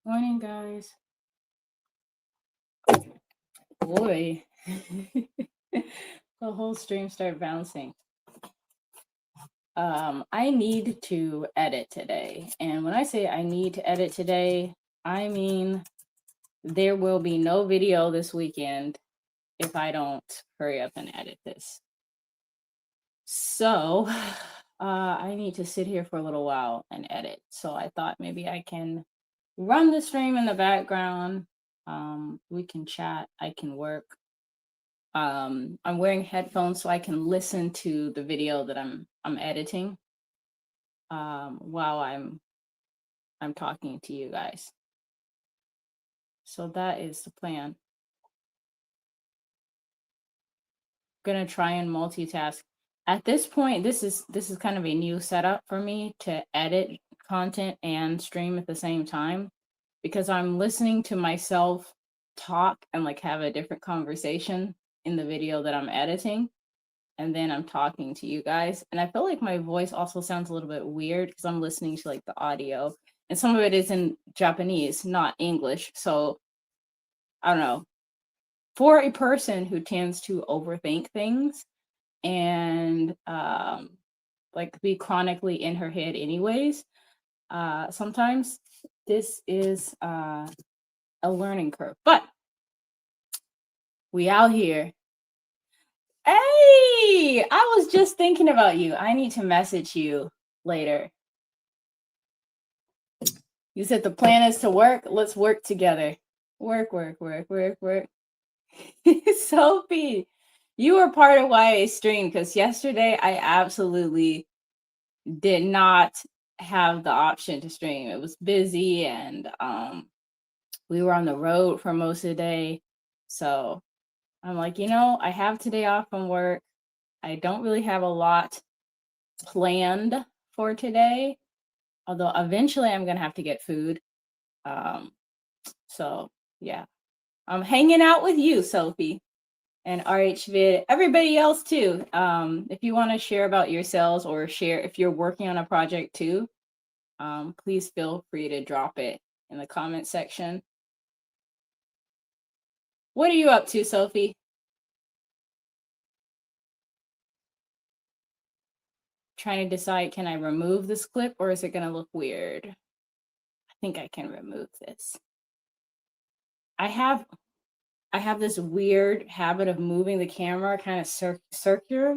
Morning, guys. Boy, the whole stream started bouncing. I need to edit today. And when I say I need to edit today, I mean there will be no video this weekend if I don't hurry up and edit this. So, I need to sit here for a little while and edit. So I thought maybe I can run the stream in the background. We can chat, I can work. I'm wearing headphones so I can listen to the video that I'm editing while I'm talking to you guys. So that is the plan. I'm gonna try and multitask. At this point, this is kind of a new setup for me to edit content and stream at the same time, because I'm listening to myself talk and like have a different conversation in the video that I'm editing. And then I'm talking to you guys. And I feel like my voice also sounds a little bit weird because I'm listening to like the audio. And some of it is in Japanese, not English. So I don't know. For a person who tends to overthink things and like be chronically in her head anyways, sometimes this is a learning curve. But we out here. Hey, I was just thinking about you. I need to message you later. You said the plan is to work. Let's work together. Work. Sophie, you were part of why I streamed, because yesterday I absolutely did not have the option to stream. It was busy and we were on the road for most of the day. So I'm like, I have today off from work. I don't really have a lot planned for today, although eventually I'm gonna have to get food. So yeah, I'm hanging out with you, Sophie, and RHvid, everybody else too. If you want to share about yourselves or share if you're working on a project too, please feel free to drop it in the comment section. What are you up to, Sophie? Trying to decide, can I remove this clip or is it gonna look weird? I think I can remove this. I have this weird habit of moving the camera kind of circular,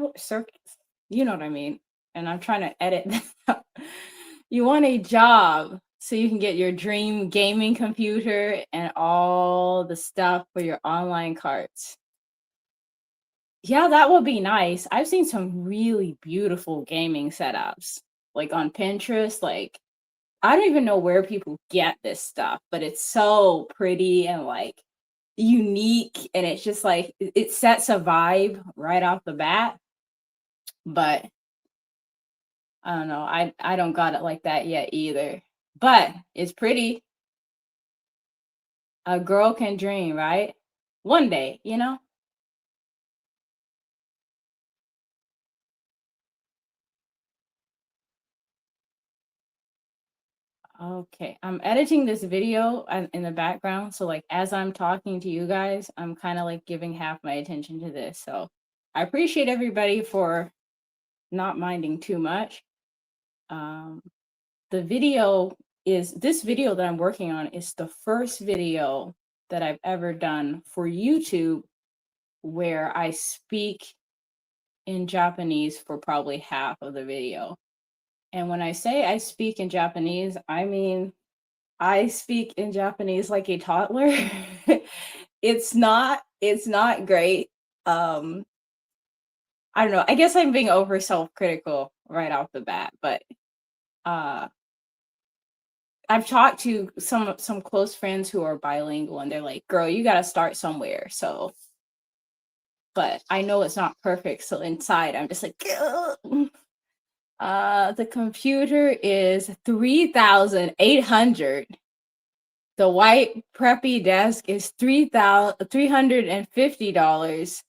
you know what I mean? And I'm trying to edit that. You want a job so you can get your dream gaming computer and all the stuff for your online carts. Yeah, that would be nice. I've seen some really beautiful gaming setups, like on Pinterest. Like, I don't even know where people get this stuff, but it's so pretty and like unique, and it's just like it sets a vibe right off the bat. But I don't know, I don't got it like that yet either, but it's pretty. A girl can dream, right? One day. Okay, I'm editing this video in the background, so like as I'm talking to you guys, I'm kind of like giving half my attention to this. So I appreciate everybody for not minding too much. The video this video that I'm working on is the first video that I've ever done for YouTube where I speak in Japanese for probably half of the video. And when I say I speak in Japanese, I mean I speak in Japanese like a toddler. It's not great. I don't know. I guess I'm being over self-critical right off the bat, but I've talked to some close friends who are bilingual and they're like, "Girl, you got to start somewhere." So, but I know it's not perfect, so inside I'm just like, the computer is 3,800. The white preppy desk is $350.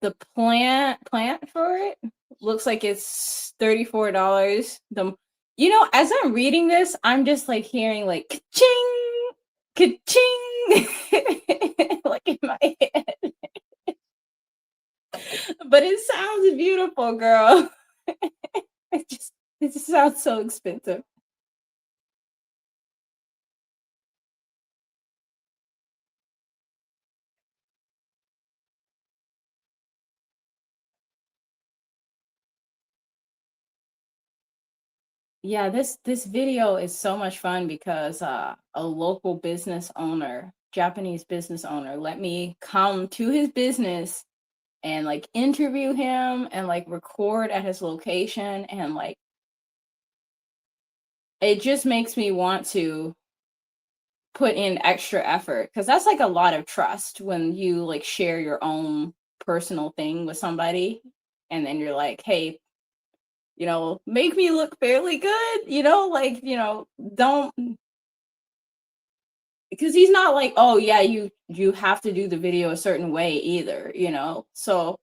The plant for it looks like it's $34. You know, as I'm reading this, I'm just like hearing like ka-ching, ka-ching, like in my head. But it sounds beautiful, girl. It just sounds so expensive. Yeah, this video is so much fun because a local business owner, Japanese business owner, let me come to his business and like interview him and like record at his location, and like it just makes me want to put in extra effort because that's like a lot of trust when you like share your own personal thing with somebody, and then you're like, hey, make me look fairly good, like, don't, because he's not like, oh yeah, you have to do the video a certain way either, so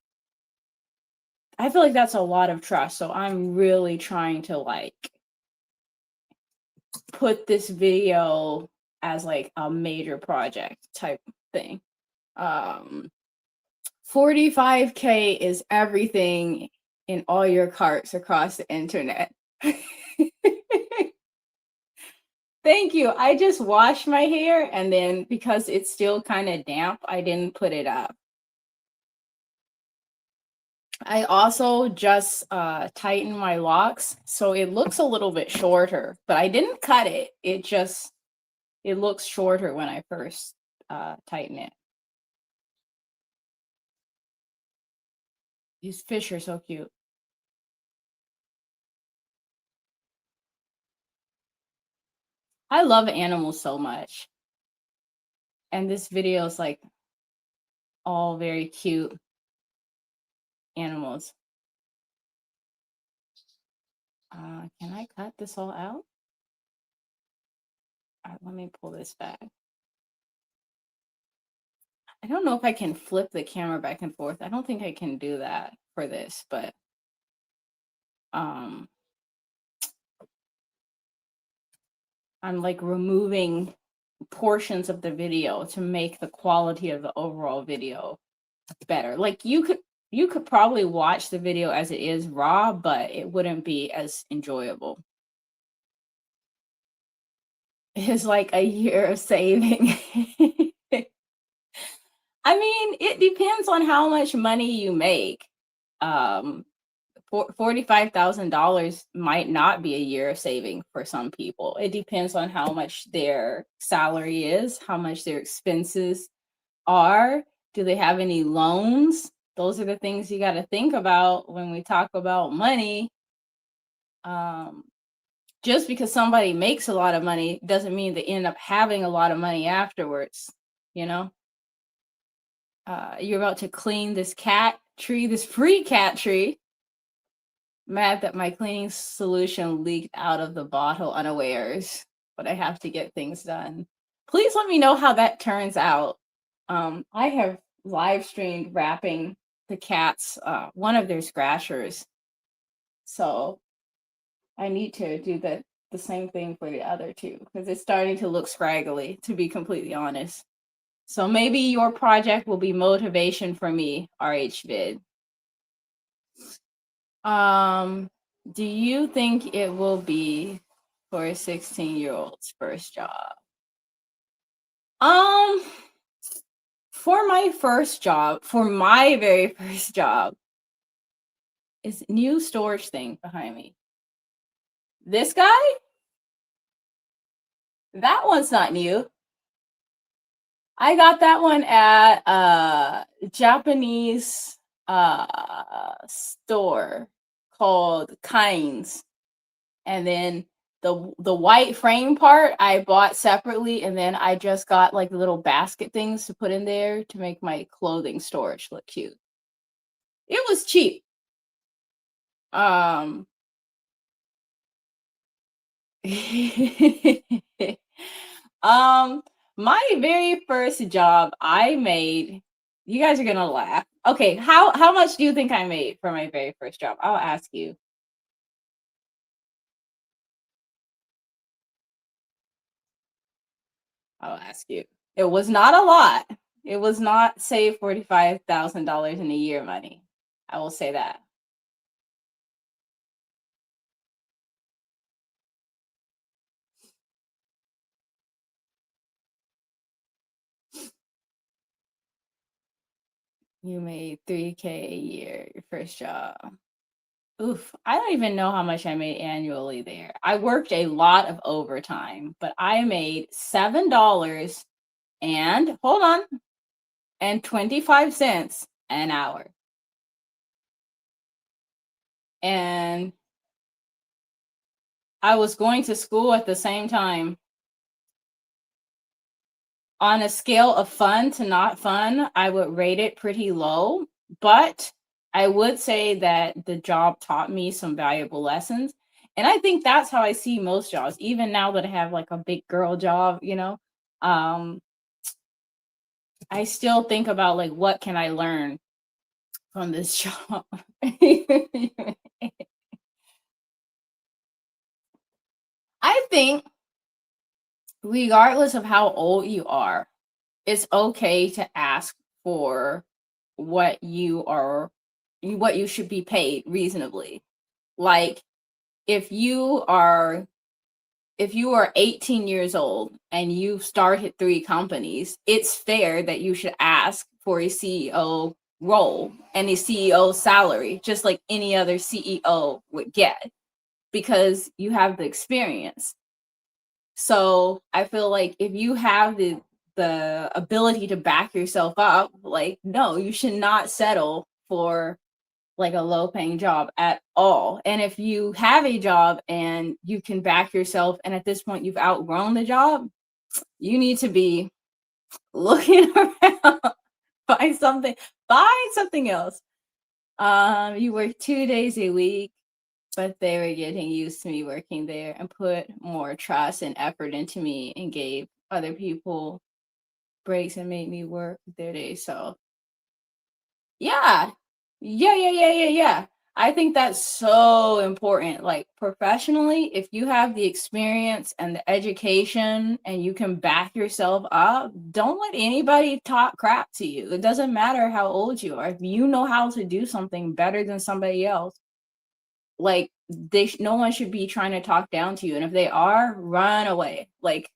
I feel like that's a lot of trust. So I'm really trying to like put this video as like a major project type thing. 45K is everything in all your carts across the internet. Thank you. I just washed my hair, and then because it's still kind of damp, I didn't put it up. I also just tightened my locks, so it looks a little bit shorter, but I didn't cut it. It looks shorter when I first tighten it. These fish are so cute. I love animals so much. And this video is like all very cute animals. Can I cut this all out? All right, let me pull this back. I don't know if I can flip the camera back and forth. I don't think I can do that for this, but I'm like removing portions of the video to make the quality of the overall video better. Like you could probably watch the video as it is raw, but it wouldn't be as enjoyable. It's like a year of saving. I mean, it depends on how much money you make. Um, $45,000 might not be a year of saving for some people. It depends on how much their salary is, how much their expenses are. Do they have any loans? Those are the things you got to think about when we talk about money. Um, just because somebody makes a lot of money doesn't mean they end up having a lot of money afterwards, you know? You're about to clean this cat tree, this free cat tree. Mad that my cleaning solution leaked out of the bottle unawares, but I have to get things done. Please let me know how that turns out. I have live streamed wrapping the cats, one of their scratchers. So I need to do the same thing for the other two because it's starting to look scraggly, to be completely honest. So maybe your project will be motivation for me, RHvid. Do you think it will be for a 16-year-old's first job? Um, for my very first job, is new storage thing behind me. This guy? That one's not new. I got that one at a Japanese store called Kinds. And then the white frame part I bought separately, and then I just got like the little basket things to put in there to make my clothing storage look cute. It was cheap. Um my very first job I made, you guys are gonna laugh. Okay, how much do you think I made for my very first job? I'll ask you. I'll ask you. It was not a lot. It was not save $45,000 in a year money. I will say that. You made 3K a year, your first job. Oof, I don't even know how much I made annually there. I worked a lot of overtime, but I made $7 and hold on, and 25 cents an hour. And I was going to school at the same time. On a scale of fun to not fun, I would rate it pretty low, but I would say that the job taught me some valuable lessons. And I think that's how I see most jobs, even now that I have like a big girl job, um, I still think about like what can I learn from this job. I think regardless of how old you are, it's okay to ask for what you should be paid reasonably. Like if you are 18 years old and you've started 3 companies, it's fair that you should ask for a CEO role and a CEO salary, just like any other CEO would get, because you have the experience. So I feel like if you have the ability to back yourself up, like no, you should not settle for like a low paying job at all. And if you have a job and you can back yourself and at this point you've outgrown the job, you need to be looking around, find something else. You work 2 days a week, but they were getting used to me working there and put more trust and effort into me and gave other people breaks and made me work their days. So yeah. Yeah. I think that's so important. Like professionally, if you have the experience and the education and you can back yourself up, don't let anybody talk crap to you. It doesn't matter how old you are. If you know how to do something better than somebody else, like no one should be trying to talk down to you. And if they are, run away. Like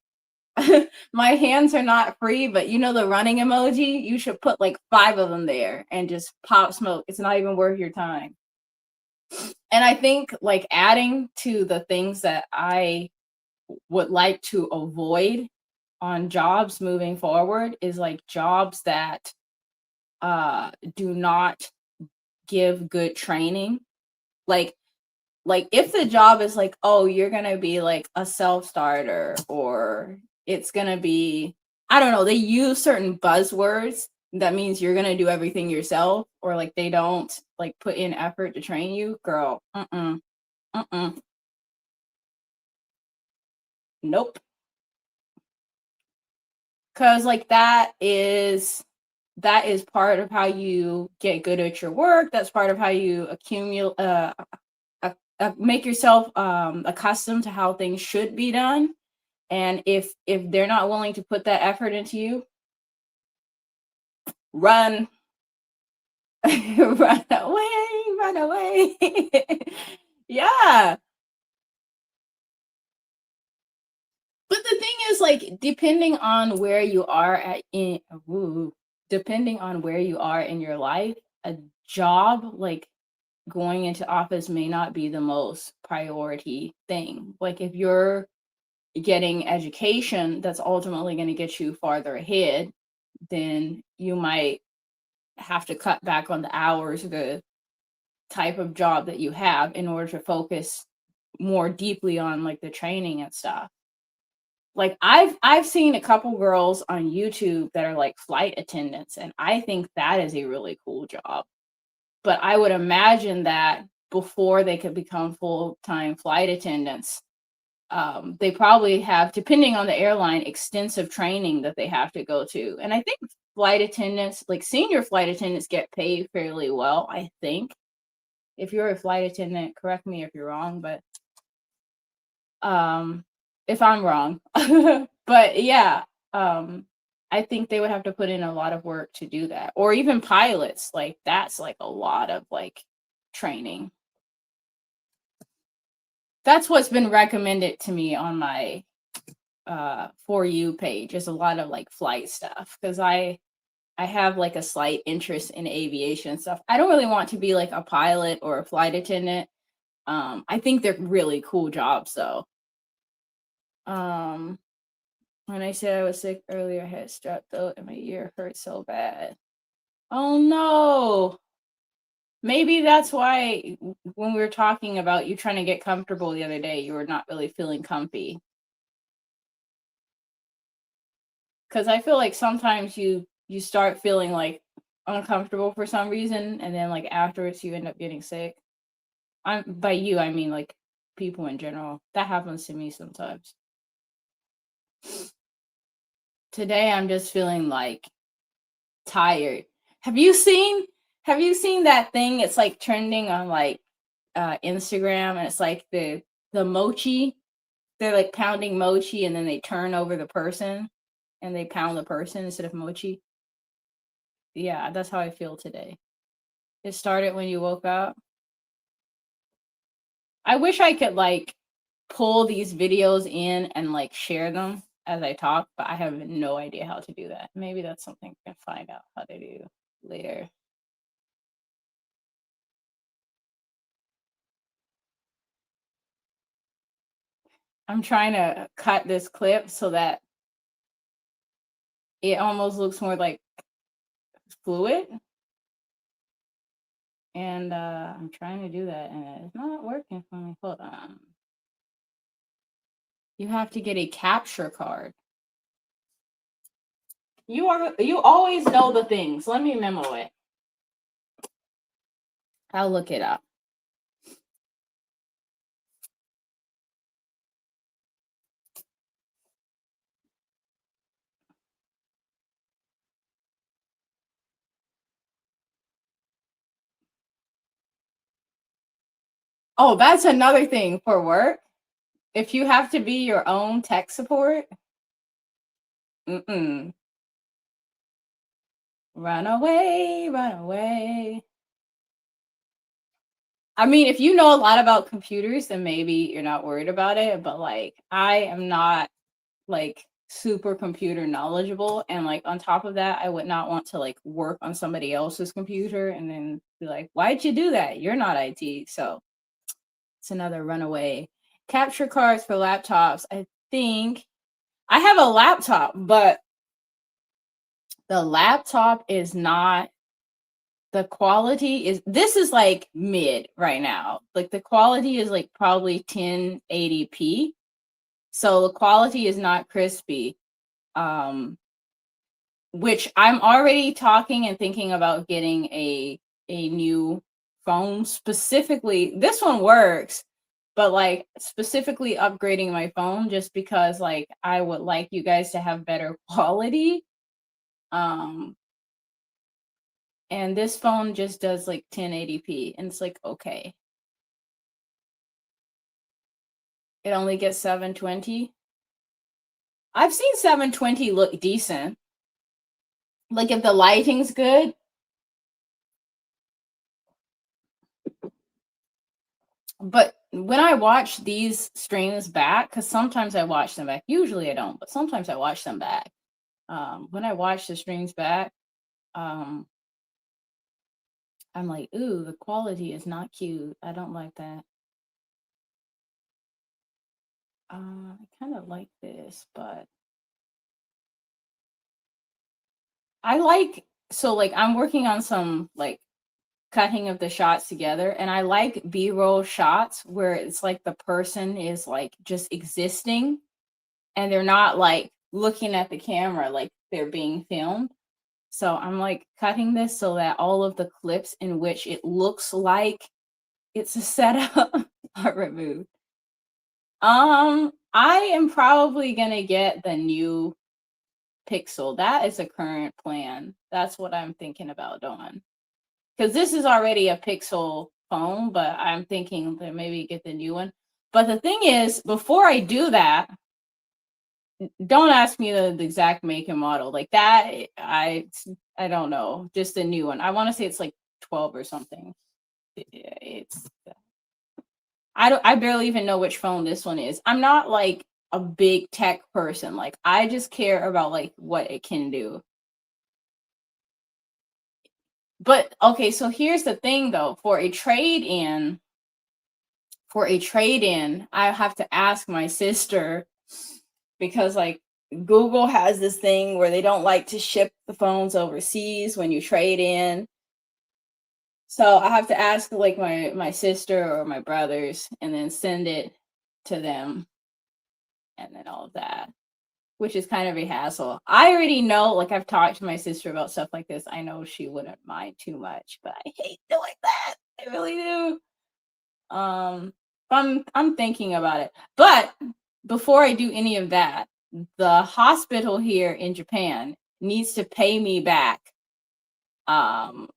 my hands are not free, but you know the running emoji? You should put like 5 of them there and just pop smoke. It's not even worth your time. And I think like adding to the things that I would like to avoid on jobs moving forward is like jobs that do not give good training. Like if the job is like, oh, you're gonna be like a self-starter, or it's gonna be, I don't know, they use certain buzzwords that means you're gonna do everything yourself, or like they don't like put in effort to train you, girl. Nope. Cause like that is part of how you get good at your work. That's part of how you accumulate make yourself accustomed to how things should be done. And if they're not willing to put that effort into you, run. Run away. Yeah. But the thing is, like, depending on where you are in your life, a job like going into office may not be the most priority thing. Like if you're getting education that's ultimately going to get you farther ahead, then you might have to cut back on the hours of the type of job that you have in order to focus more deeply on like the training and stuff. Like I've seen a couple girls on YouTube that are like flight attendants, and I think that is a really cool job. But I would imagine that before they could become full-time flight attendants, they probably have, depending on the airline, extensive training that they have to go to. And I think flight attendants, like senior flight attendants, get paid fairly well, I think. If you're a flight attendant, correct me if you're wrong, but if I'm wrong. But yeah, I think they would have to put in a lot of work to do that. Or even pilots, like that's like a lot of like training. That's what's been recommended to me on my For You page, is a lot of like flight stuff, because I have like a slight interest in aviation stuff. I don't really want to be like a pilot or a flight attendant. I think they're really cool jobs though. When I said I was sick earlier, I had strep throat and my ear hurt so bad. Oh no. Maybe that's why when we were talking about you trying to get comfortable the other day, you were not really feeling comfy. Because I feel like sometimes you start feeling like uncomfortable for some reason, and then like afterwards you end up getting sick. By you, I mean like people in general. That happens to me sometimes. Today I'm just feeling like tired. Have you seen that thing? It's like trending on like Instagram, and it's like the mochi. They're like pounding mochi and then they turn over the person and they pound the person instead of mochi. Yeah, that's how I feel today. It started when you woke up. I wish I could like pull these videos in and like share them as I talk, but I have no idea how to do that. Maybe that's something I can find out how to do later. I'm trying to cut this clip so that it almost looks more like fluid. And I'm trying to do that and it's not working for me. Hold on. You have to get a capture card. You always know the things. Let me memo it. I'll look it up. Oh, that's another thing for work. If you have to be your own tech support, run away, run away. I mean, if you know a lot about computers, then maybe you're not worried about it. But like, I am not like super computer knowledgeable, and like on top of that, I would not want to like work on somebody else's computer and then be like, why'd you do that? You're not IT. So it's another runaway. Capture cards for laptops. I think I have a laptop, but the laptop is not, the quality is, this is like mid right now. Like the quality is like probably 1080p. So the quality is not crispy. Which I'm already talking and thinking about getting a new phone. Specifically, this one works, but like specifically upgrading my phone just because like I would like you guys to have better quality. And this phone just does like 1080p and it's like okay. It only gets 720. I've seen 720 look decent. Like if the lighting's good. But when I watch these streams back, because sometimes I watch them back, usually I don't, but sometimes I watch them back. When I watch the streams back, I'm like, ooh, the quality is not cute. I don't like that. I kind of like this, but I like, so like I'm working on some like cutting of the shots together, and I like B-roll shots where it's like the person is like just existing and they're not like looking at the camera like they're being filmed. So I'm like cutting this so that all of the clips in which it looks like it's a setup are removed. I am probably gonna get the new Pixel. That is a current plan. That's what I'm thinking about doing. Because this is already a Pixel phone, but I'm thinking that maybe get the new one. But the thing is, before I do that, don't ask me the exact make and model. Like that, I don't know. Just a new one. I want to say it's like 12 or something. It's I barely even know which phone this one is. I'm not like a big tech person. Like I just care about like what it can do. But okay, so here's the thing though, for a trade-in, I have to ask my sister because like Google has this thing where they don't like to ship the phones overseas when you trade in. So I have to ask like my sister or my brothers and then send it to them and then all of that, which is kind of a hassle. I already know, like I've talked to my sister about stuff like this. I know she wouldn't mind too much, but I hate doing that. I really do. I'm thinking about it. But before I do any of that, the hospital here in Japan needs to pay me back um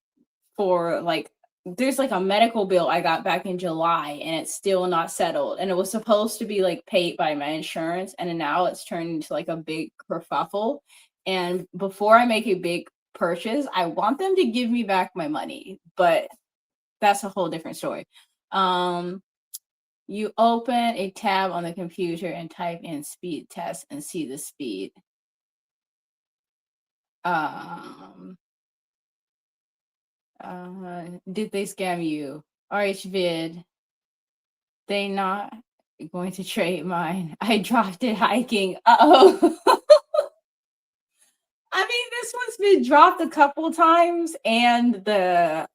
for like there's like a medical bill I got back in July and it's still not settled. And it was supposed to be like paid by my insurance and then now it's turned into like a big kerfuffle. And before I make a big purchase, I want them to give me back my money, but that's a whole different story. Um you open a tab on the computer and type in speed test and see the speed. Um did they scam you? RHvid, they not going to trade mine. I dropped it hiking. Uh-oh. I mean, this one's been dropped a couple times, and the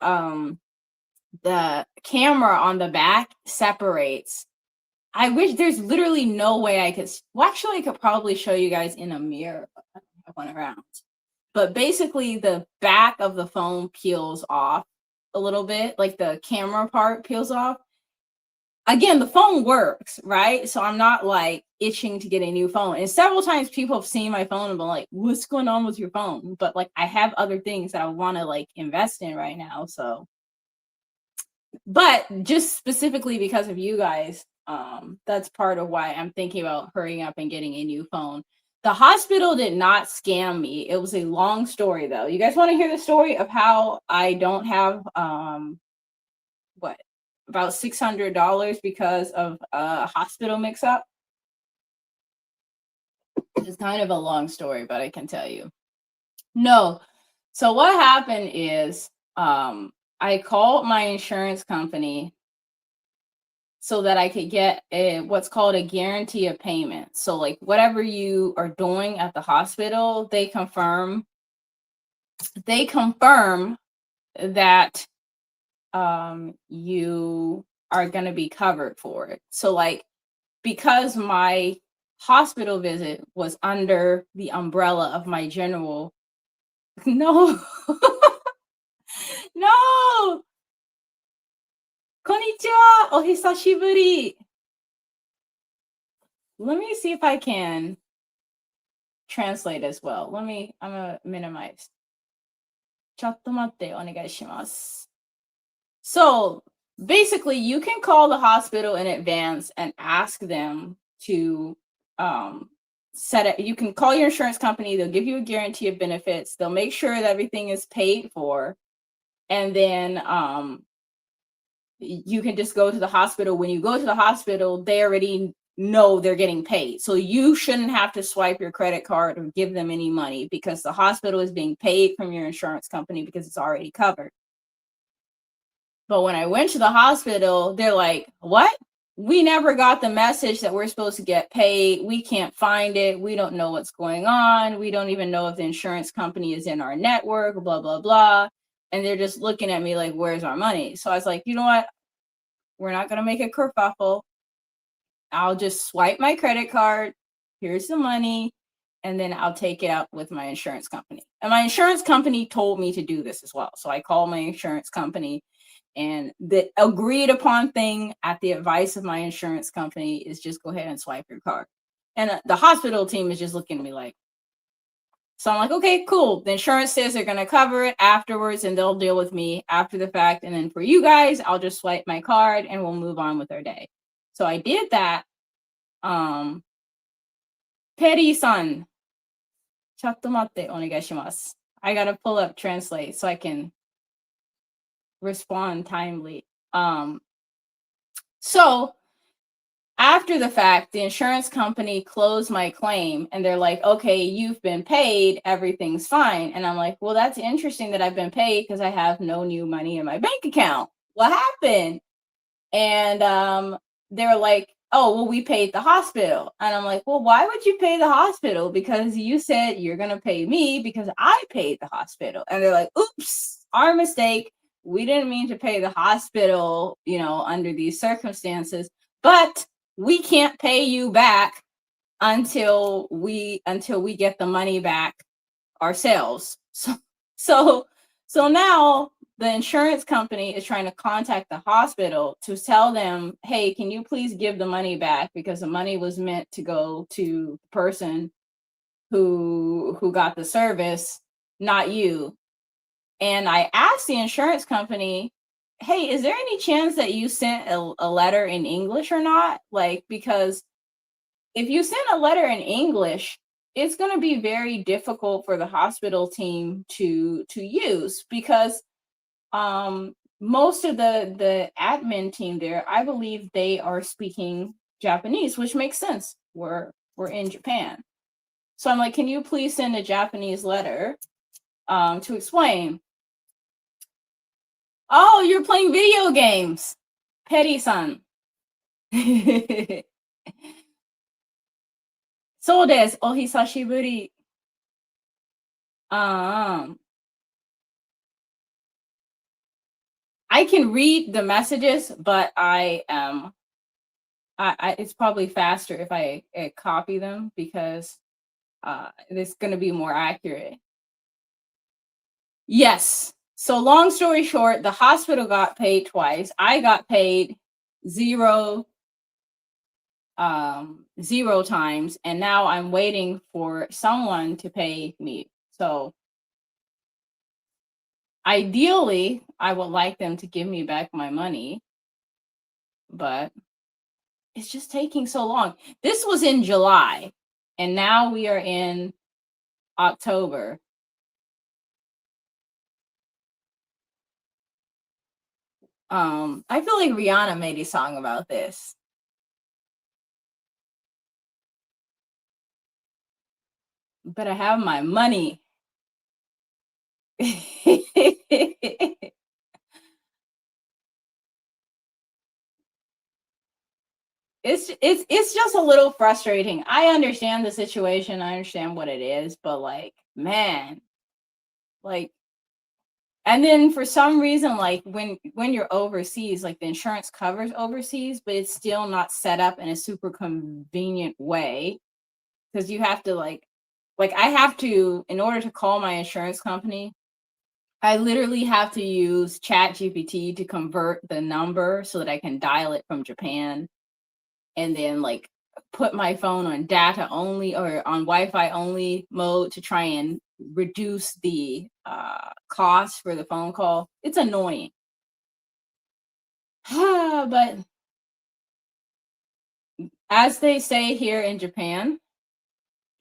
camera on the back separates. I wish there's literally no way I could. Well, actually, I could probably show you guys in a mirror. But I don't have one around. But basically, the back of the phone peels off a little bit, like the camera part peels off. Again, the phone works, right? So I'm not like itching to get a new phone. And several times people have seen my phone and been like, what's going on with your phone? But like I have other things that I want to like invest in right now. So, but just specifically because of you guys, that's part of why I'm thinking about hurrying up and getting a new phone. The hospital did not scam me. It was a long story though. You guys want to hear the story of how I don't have what about $600 because of a hospital mix-up? It's kind of a long story, but I can tell you. No. So what happened is I called my insurance company so that I could get what's called a guarantee of payment. So like whatever you are doing at the hospital, they confirm that you are going to be covered for it. So like because my hospital visit was under the umbrella of my general no no こんにちは ohisashiburi. Let me see if I can translate as well. I'm gonna minimize. ちょっと待ってお願いします. So basically you can call the hospital in advance and ask them to set it. You can call your insurance company, they'll give you a guarantee of benefits, they'll make sure that everything is paid for, and then you can just go to the hospital. When you go to the hospital, they already know they're getting paid. So you shouldn't have to swipe your credit card or give them any money because the hospital is being paid from your insurance company because it's already covered. But when I went to the hospital, they're like, what? We never got the message that we're supposed to get paid. We can't find it. We don't know what's going on. We don't even know if the insurance company is in our network, blah, blah, blah. And they're just looking at me like, where's our money? So I was like, you know what? We're not going to make a kerfuffle. I'll just swipe my credit card. Here's the money. And then I'll take it out with my insurance company. And my insurance company told me to do this as well. So I called my insurance company, and the agreed upon thing at the advice of my insurance company is just go ahead and swipe your card. And the hospital team is just looking at me like, so I'm like, okay, cool. The insurance says they're going to cover it afterwards and they'll deal with me after the fact. And then for you guys, I'll just swipe my card and we'll move on with our day. So I did that. Peri-san, ちょっと待って、お願いします. I gotta pull up translate so I can respond timely. So after the fact, the insurance company closed my claim and they're like, okay, you've been paid, everything's fine. And I'm like, well, that's interesting that I've been paid because I have no new money in my bank account. What happened? And they're like, oh, well, we paid the hospital. And I'm like, well, why would you pay the hospital? Because you said you're going to pay me because I paid the hospital. And they're like, oops, our mistake. We didn't mean to pay the hospital, under these circumstances, but we can't pay you back until we get the money back ourselves. So so now the insurance company is trying to contact the hospital to tell them, hey, can you please give the money back because the money was meant to go to the person who got the service, not you. And I asked the insurance company, hey, is there any chance that you sent a letter in English or not? Like, because if you send a letter in English, it's going to be very difficult for the hospital team to use because most of the admin team there, I believe they are speaking Japanese, which makes sense. We're in Japan. So I'm like, can you please send a Japanese letter to explain? Oh, you're playing video games. Peri-san. そうです。お久しぶり。I can read the messages, but it's probably faster if I copy them because it's going to be more accurate. Yes. So long story short, the hospital got paid twice. I got paid zero times, and now I'm waiting for someone to pay me. So ideally, I would like them to give me back my money, but it's just taking so long. This was in July, and now we are in October. I feel like Rihanna made a song about this. But I have my money. It's just a little frustrating. I understand the situation. I understand what it is, but like, man, like, and then for some reason, like when you're overseas, like the insurance covers overseas, but it's still not set up in a super convenient way because you have to like I have to, in order to call my insurance company, I literally have to use ChatGPT to convert the number so that I can dial it from Japan, and then like put my phone on data only or on Wi-Fi only mode to try and reduce the cost for the phone call. It's annoying. But as they say here in Japan,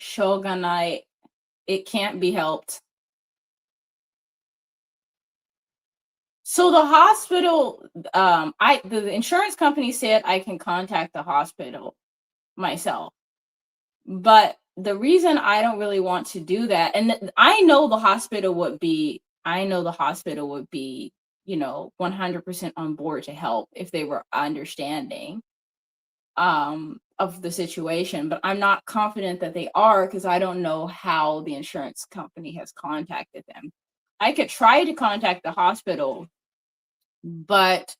shogunai, it can't be helped. So the hospital, the insurance company said I can contact the hospital myself. But the reason I don't really want to do that, and I know the hospital would be, 100% on board to help if they were understanding of the situation, but I'm not confident that they are because I don't know how the insurance company has contacted them. I could try to contact the hospital, but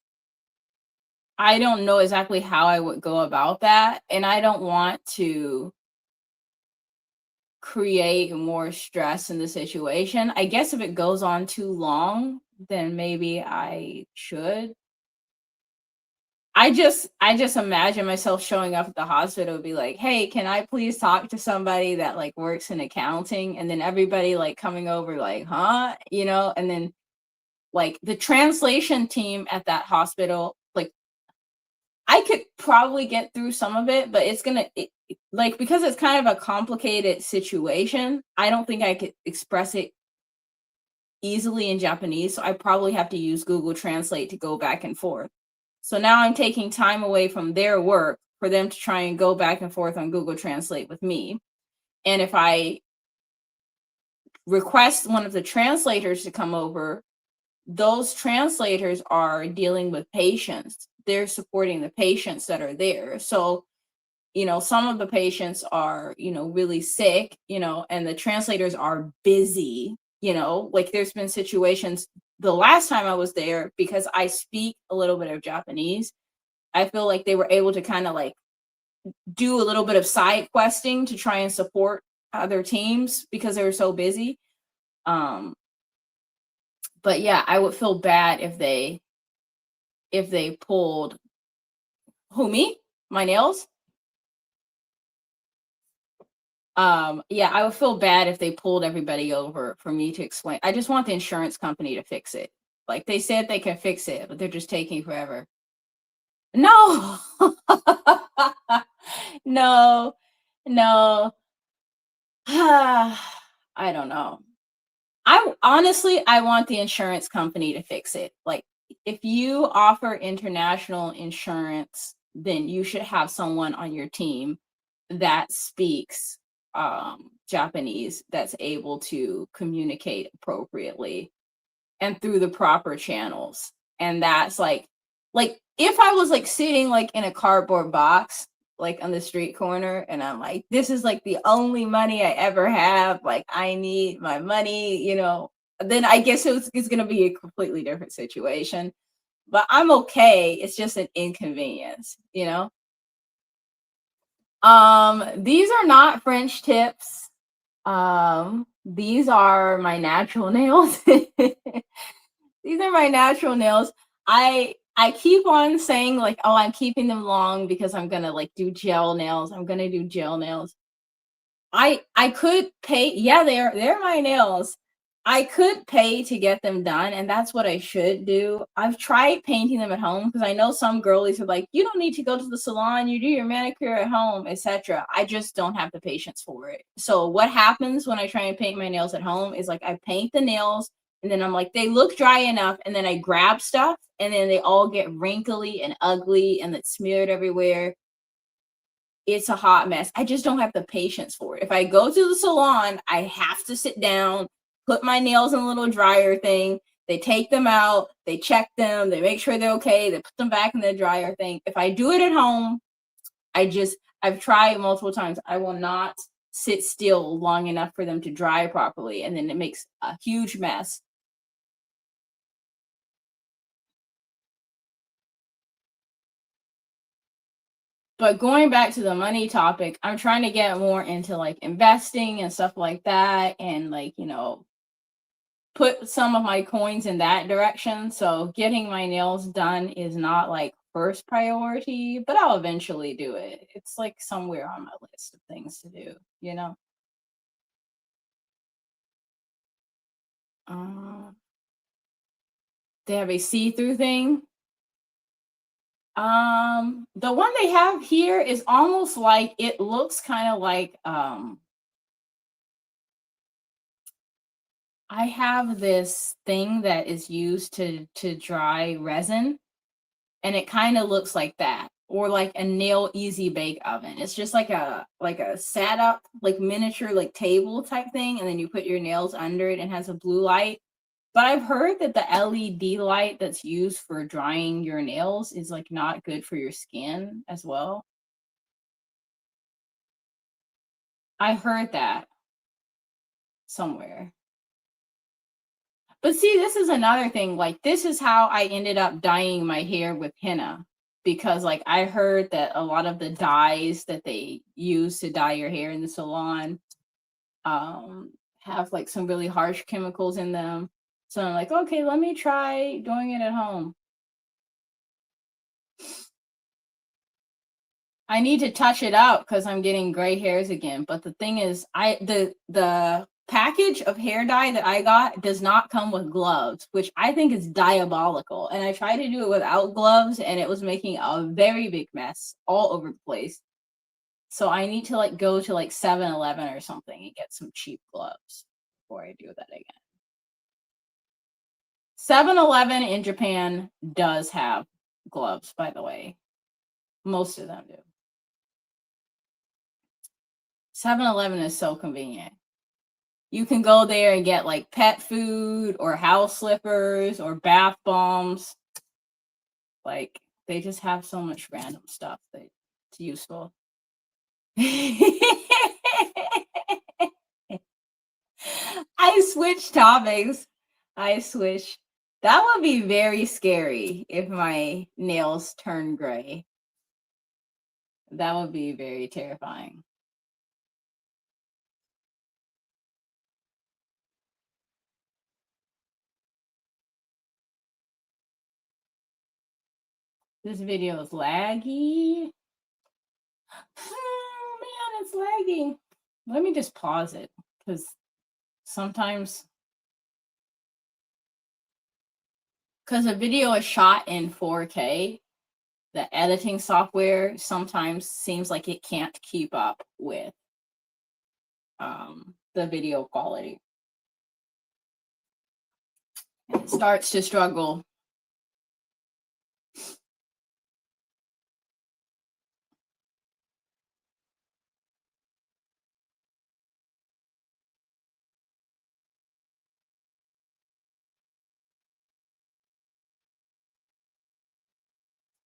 I don't know exactly how I would go about that, and I don't want to create more stress in the situation. I guess if it goes on too long, then maybe I should. I just imagine myself showing up at the hospital and be like, "Hey, can I please talk to somebody that like works in accounting?" And then everybody like coming over like, "Huh?" And then like the translation team at that hospital, like I could probably get through some of it, but like, because it's kind of a complicated situation, I don't think I could express it easily in Japanese, so I probably have to use Google Translate to go back and forth. So now I'm taking time away from their work for them to try and go back and forth on Google Translate with me. And if I request one of the translators to come over, those translators are dealing with patients. They're supporting the patients that are there. So, some of the patients are, really sick, and the translators are busy, like there's been situations the last time I was there, because I speak a little bit of Japanese. I feel like they were able to kind of like do a little bit of side questing to try and support other teams because they were so busy. Um, but yeah, I would feel bad if they pulled who me? My nails? Yeah, I would feel bad if they pulled everybody over for me to explain. I just want the insurance company to fix it. Like they said they can fix it, but they're just taking forever. No. No. No. I don't know. I want the insurance company to fix it. Like if you offer international insurance, then you should have someone on your team that speaks Japanese, that's able to communicate appropriately and through the proper channels. And that's like if I was like sitting like in a cardboard box like on the street corner, and I'm like, this is like the only money I ever have, like I need my money, then I guess it's going to be a completely different situation. But I'm okay, it's just an inconvenience. These are not French tips. These are my natural nails. These are my natural nails. I keep on saying like, oh, I'm keeping them long because I'm gonna like do gel nails. I'm gonna do gel nails. I could pay, yeah, they're my nails. I could pay to get them done, and that's what I should do. I've tried painting them at home because I know some girlies are like, you don't need to go to the salon, you do your manicure at home, etc. I just don't have the patience for it. So what happens when I try and paint my nails at home is like I paint the nails and then I'm like, they look dry enough, and then I grab stuff and then they all get wrinkly and ugly and it's smeared everywhere. It's a hot mess. I just don't have the patience for it. If I go to the salon, I have to sit down, put my nails in a little dryer thing. They take them out, they check them, they make sure they're okay, they put them back in the dryer thing. If I do it at home, I've tried multiple times. I will not sit still long enough for them to dry properly, and then it makes a huge mess. But going back to the money topic, I'm trying to get more into like investing and stuff like that, and like, put some of my coins in that direction. So getting my nails done is not like first priority, but I'll eventually do it. It's like somewhere on my list of things to do. Uh, they have a see-through thing. The one they have here is almost like, it looks kind of like I have this thing that is used to dry resin, and it kind of looks like that, or like a nail easy bake oven. It's just like a sat up like miniature like table type thing, and then you put your nails under it and has a blue light. But I've heard that the LED light that's used for drying your nails is like not good for your skin as well. I heard that somewhere. But see, this is another thing. Like, this is how I ended up dyeing my hair with henna. Because, like, I heard that a lot of the dyes that they use to dye your hair in the salon have like some really harsh chemicals in them. So I'm like, okay, let me try doing it at home. I need to touch it up because I'm getting gray hairs again. But the thing is, the package of hair dye that I got does not come with gloves, which I think is diabolical. And I tried to do it without gloves, and it was making a very big mess all over the place. So I need to like go to like 7-Eleven or something and get some cheap gloves before I do that again. 7-Eleven in Japan does have gloves, by the way. Most of them do. 7-Eleven is so convenient. You can go there and get like pet food or house slippers or bath bombs. Like they just have so much random stuff that it's useful. I switched topics. I switched. That would be very scary if my nails turn gray. That would be very terrifying. This video is laggy. Oh man, it's lagging. Let me just pause it because sometimes, because a video is shot in 4K, the editing software sometimes seems like it can't keep up with the video quality. And it starts to struggle.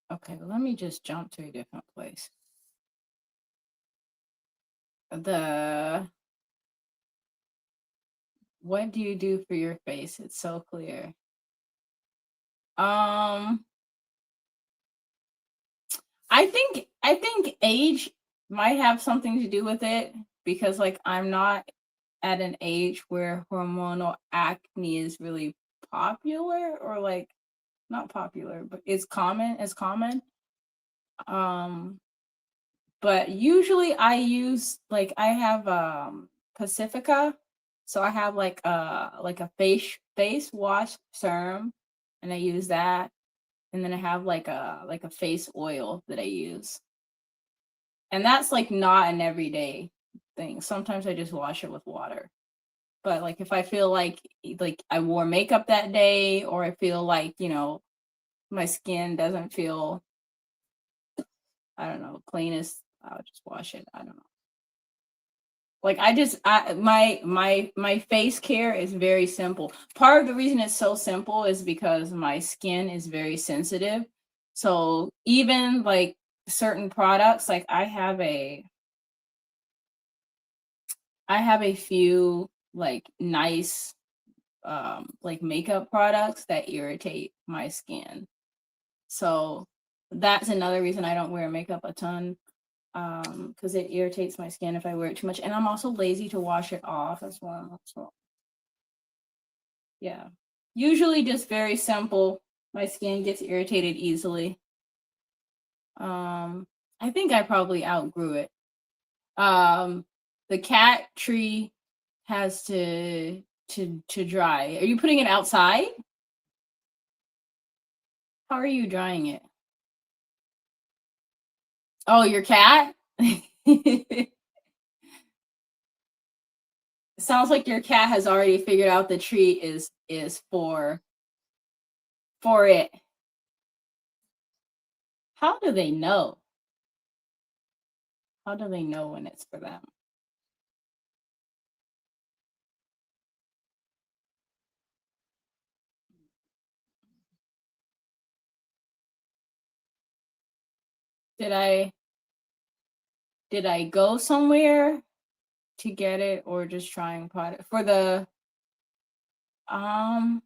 Okay, well, let me just jump to a different place. What do you do for your face? It's so clear. I think age might have something to do with it because like I'm not at an age where hormonal acne is really popular or like not popular, but it's common as common. But usually I use like I have Pacifica, so I have like a face wash serum, and I use that, and then I have like a face oil that I use, and that's like not an everyday thing. Sometimes I just wash it with water. But like if I feel like I wore makeup that day, or I feel like my skin doesn't feel, I don't know, cleanest, I'll just wash it. I don't know. Like my face care is very simple. Part of the reason it's so simple is because my skin is very sensitive. So even like certain products, like I have a few like nice like makeup products that irritate my skin. So that's another reason I don't wear makeup a ton, because it irritates my skin if I wear it too much, and I'm also lazy to wash it off as well. So yeah, usually just very simple. My skin gets irritated easily. I think I probably outgrew it. The cat tree has to dry. Are you putting it outside? How are you drying it? Oh, your cat? Sounds like your cat has already figured out the tree is for it. How do they know? How do they know when it's for them? Did I go somewhere to get it or just try and pot it for the um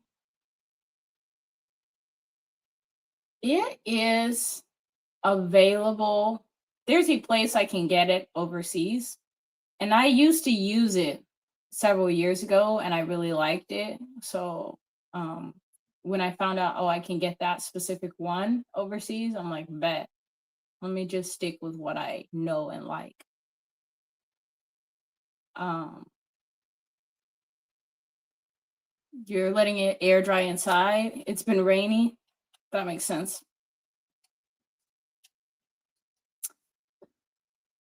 it is available. There's a place I can get it overseas, and I used to use it several years ago and I really liked it. So um when I found out, oh, I can get that specific one overseas, I'm like, bet. Let me just stick with what I know and like. Um you're letting it air dry inside. It's been rainy. That makes sense.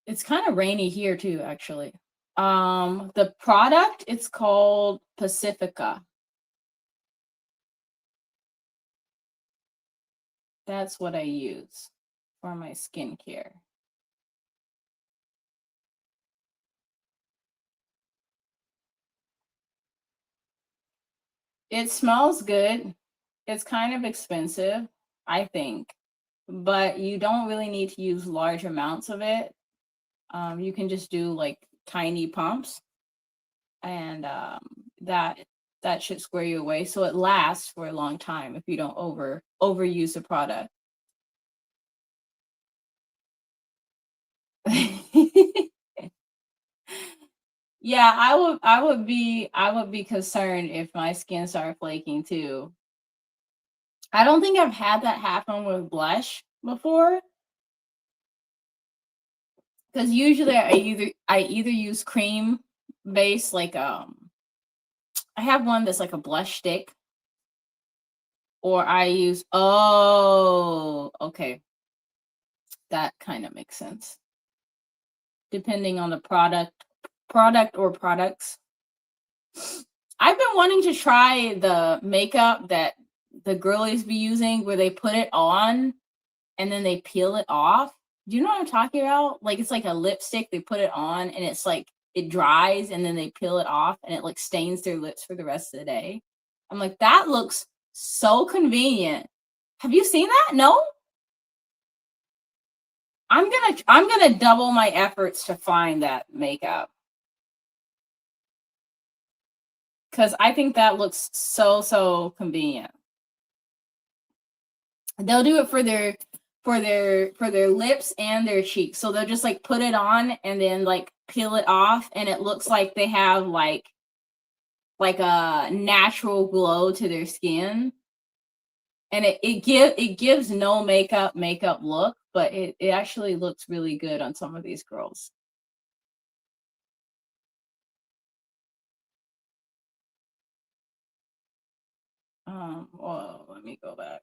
It's kind of rainy here too, actually. The product, it's called Pacifica. That's what I use for my skincare. It smells good. It's kind of expensive, I think, but you don't really need to use large amounts of it. You can just do like tiny pumps, and that that should square you away. So it lasts for a long time if you don't overuse the product. Yeah, I would be concerned if my skin started flaking too. I don't think I've had that happen with blush before, because usually I either use cream base, like I have one that's like a blush stick, or I use, oh, okay, that kind of makes sense. Depending on the product or products. I've been wanting to try the makeup that the girlies be using, where they put it on and then they peel it off. Do you know what I'm talking about? Like, it's like a lipstick, they put it on and it's like it dries and then they peel it off and it like stains their lips for the rest of the day. I'm like, that looks so convenient. Have you seen that? No? I'm gonna double my efforts to find that makeup, because I think that looks so convenient. They'll do it for their lips and their cheeks. So they'll just like put it on and then like peel it off, and it looks like they have like a natural glow to their skin. And it gives no makeup look, but it actually looks really good on some of these girls. Well, let me go back.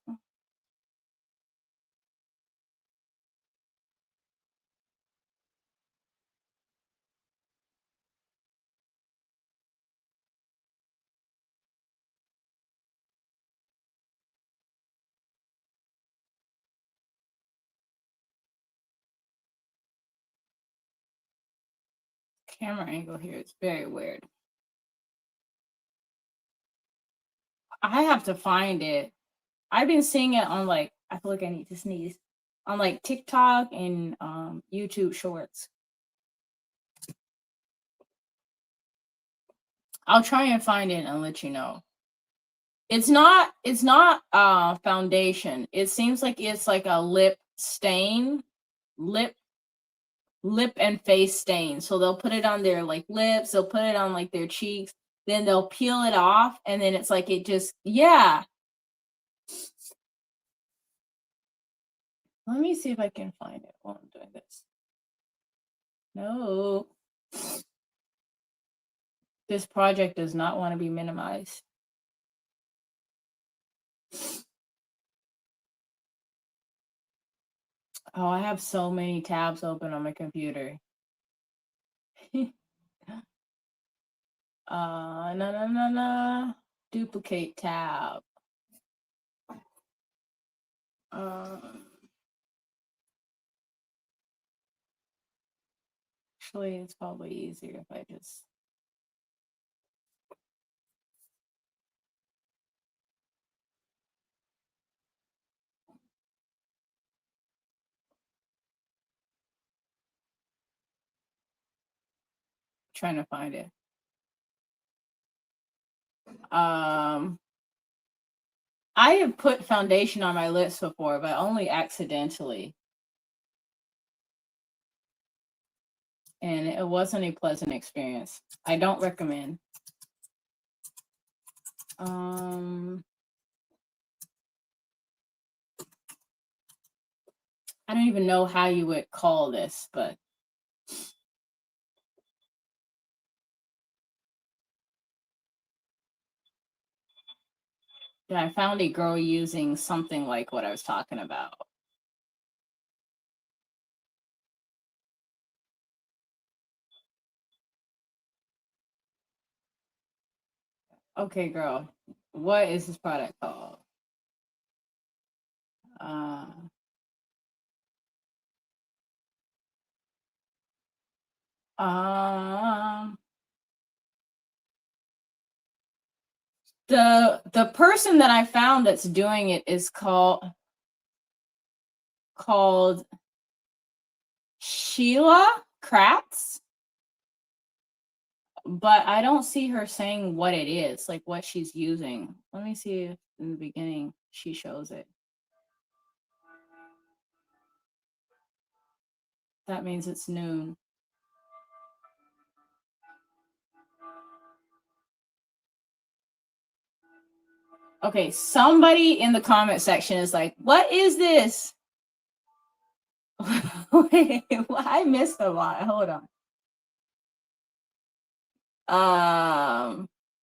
Camera angle here is very weird. I have to find it. I've been seeing it on, like, I feel like I need to sneeze, on like TikTok and YouTube Shorts. I'll try and find it and let you know. It's not foundation. It seems like it's like a lip stain, lip lip and face stain. So they'll put it on their like lips, they'll put it on like their cheeks, then they'll peel it off, and then it's like it just, yeah. Let me see if I can find it while I'm doing this. No. This project does not want to be minimized. Oh, I have so many tabs open on my computer. No, no, no, no. Duplicate tab. Um, Actually, it's probably easier if I just. Trying to find it. I have put foundation on my lips before, but only accidentally. And it wasn't a pleasant experience. I don't recommend. I don't even know how you would call this, but yeah, I found a girl using something like what I was talking about. Okay, girl. What is this product called? Um, the person that I found that's doing it is called Sheila Kratz, but I don't see her saying what it is, like what she's using. Let me see if in the beginning she shows it. That means it's noon. Okay, somebody in the comment section is like, what is this? Wait, I missed a lot. Hold on.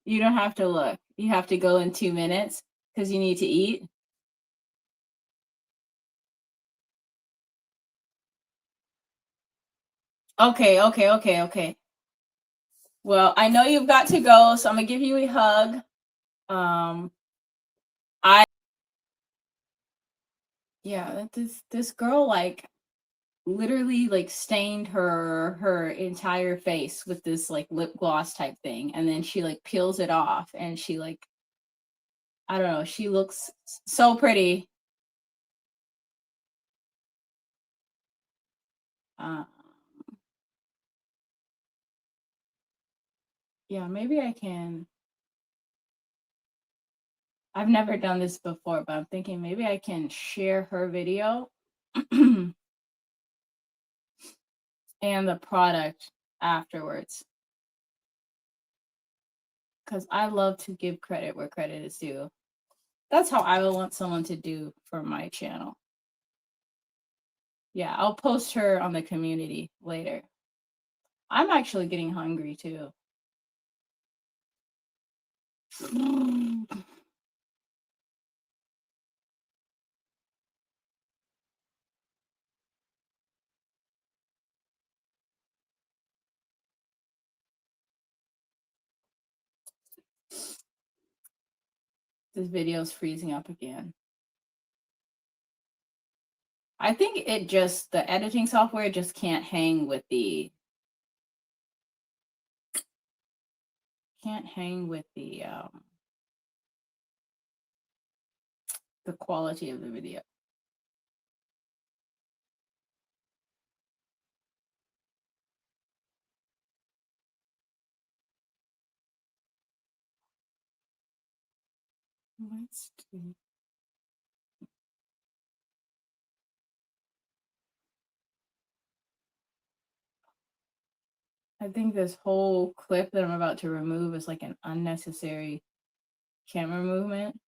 You don't have to look. You have to go in 2 minutes because you need to eat. Okay. Well, I know you've got to go, so I'm gonna give you a hug. Yeah, this girl like literally like stained her entire face with this like lip gloss type thing, and then she like peels it off, and she like, I don't know, she looks so pretty. Yeah, maybe I can. I've never done this before, but I'm thinking maybe I can share her video and the product afterwards. Because I love to give credit where credit is due. That's how I would want someone to do for my channel. Yeah, I'll post her on the community later. I'm actually getting hungry too. This video is freezing up again. I think it just, the editing software just can't hang with the the quality of the video. Let's do. I think this whole clip that I'm about to remove is like an unnecessary camera movement.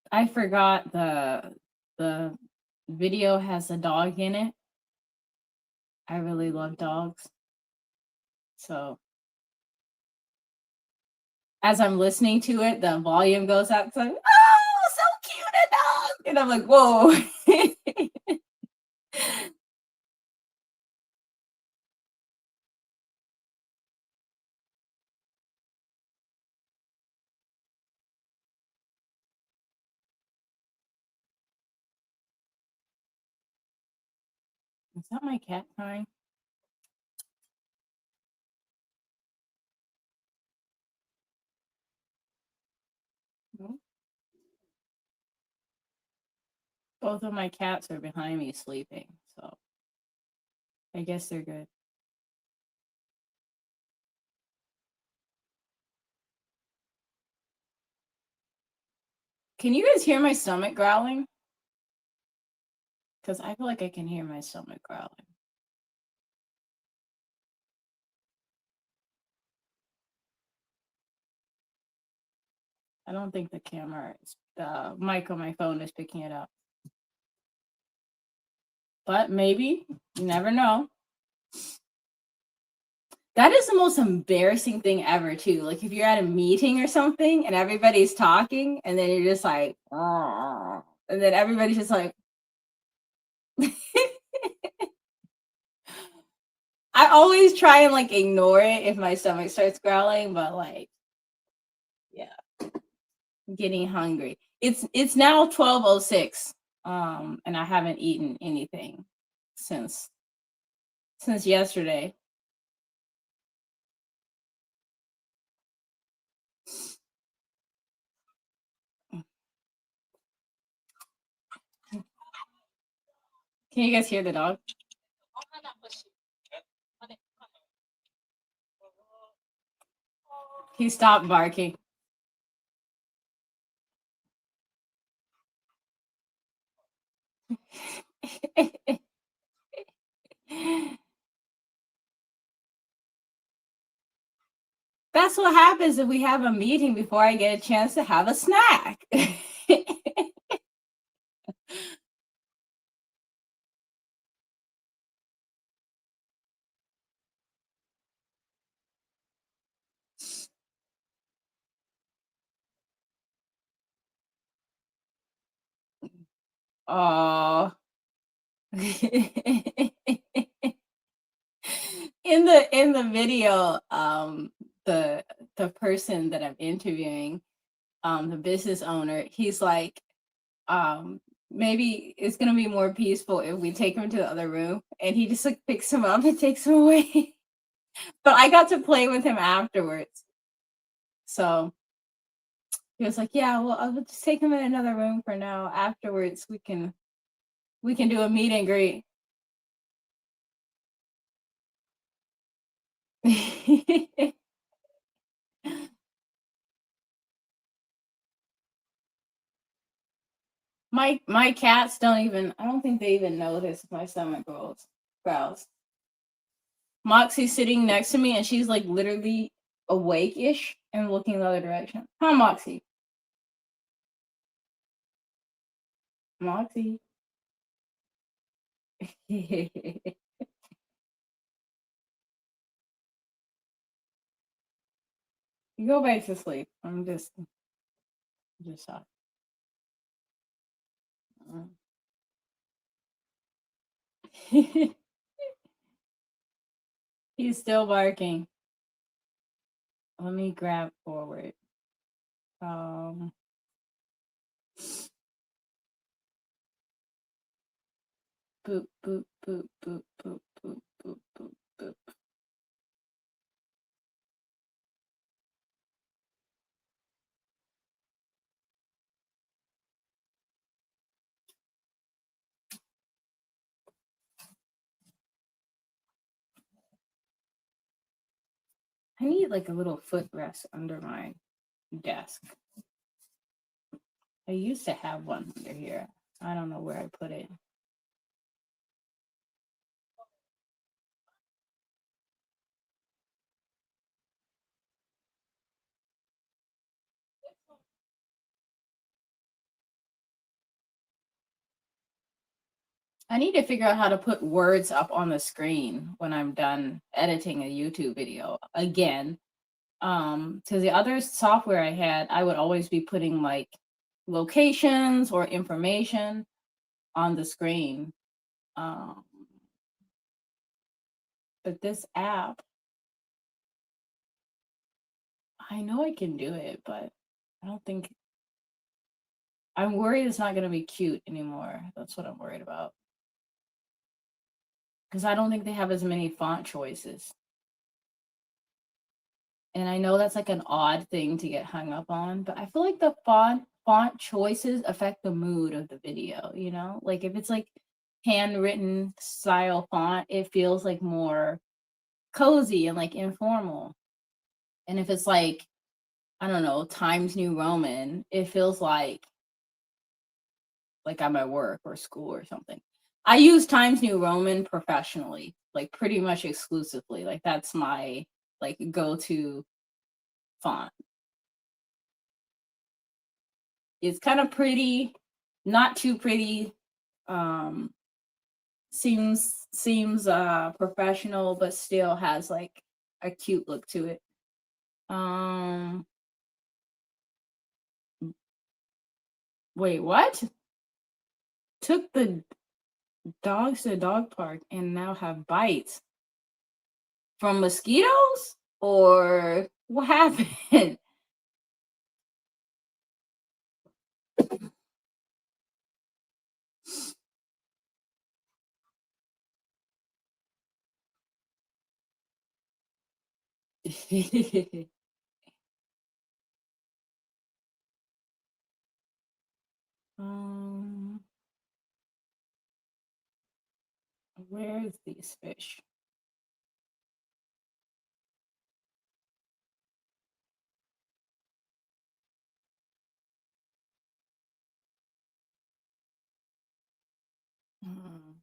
I forgot the video has a dog in it. I really love dogs. So as I'm listening to it, the volume goes up. It's like, oh, so cute, a dog. And I'm like, whoa. Is that my cat crying? No. Both of my cats are behind me sleeping, so I guess they're good. Can you guys hear my stomach growling? Because I feel like I can hear my stomach growling. I don't think the camera is, the mic on my phone is picking it up. But maybe, you never know. That is the most embarrassing thing ever, too. Like if you're at a meeting or something and everybody's talking, and then you're just like, "Arr," and then everybody's just like, I always try and like ignore it if my stomach starts growling, but like, yeah, I'm getting hungry. It's now 12:06, and I haven't eaten anything since yesterday. Can you guys hear the dog? He stopped barking. That's what happens if we have a meeting before I get a chance to have a snack. Oh. In the video, the person that I'm interviewing, the business owner, he's like, maybe it's gonna be more peaceful if we take him to the other room, and he just like picks him up and takes him away. But I got to play with him afterwards. So he was like, "Yeah, well, I'll just take him in another room for now. Afterwards, we can do a meet and greet." My cats don't even, I don't think they even notice if my stomach growls. Moxie's sitting next to me and she's like literally awake-ish and looking the other direction. Huh, Moxie? Moxie. You go back to sleep. I'm just talking. He's still barking. Let me grab forward. Um, boop, boop, boop, boop, boop, boop, boop, boop, boop. I need like a little footrest under my desk. I used to have one under here. I don't know where I put it. I need to figure out how to put words up on the screen when I'm done editing a YouTube video again. Because the other software I had, I would always be putting like locations or information on the screen. Um, but this app, I know I can do it, but I don't think, I'm worried it's not going to be cute anymore. That's what I'm worried about. Because I don't think they have as many font choices. And I know that's like an odd thing to get hung up on, but I feel like the font choices affect the mood of the video, you know? Like if it's like handwritten style font, it feels like more cozy and like informal. And if it's like, I don't know, Times New Roman, it feels like I'm at work or school or something. I use Times New Roman professionally, like pretty much exclusively. Like that's my like go-to font. It's kind of pretty, not too pretty. Um, seems professional, but still has like a cute look to it. Wait, what? Took the dogs to the dog park and now have bites from mosquitoes? Or what happened? um, where is these fish? Hmm.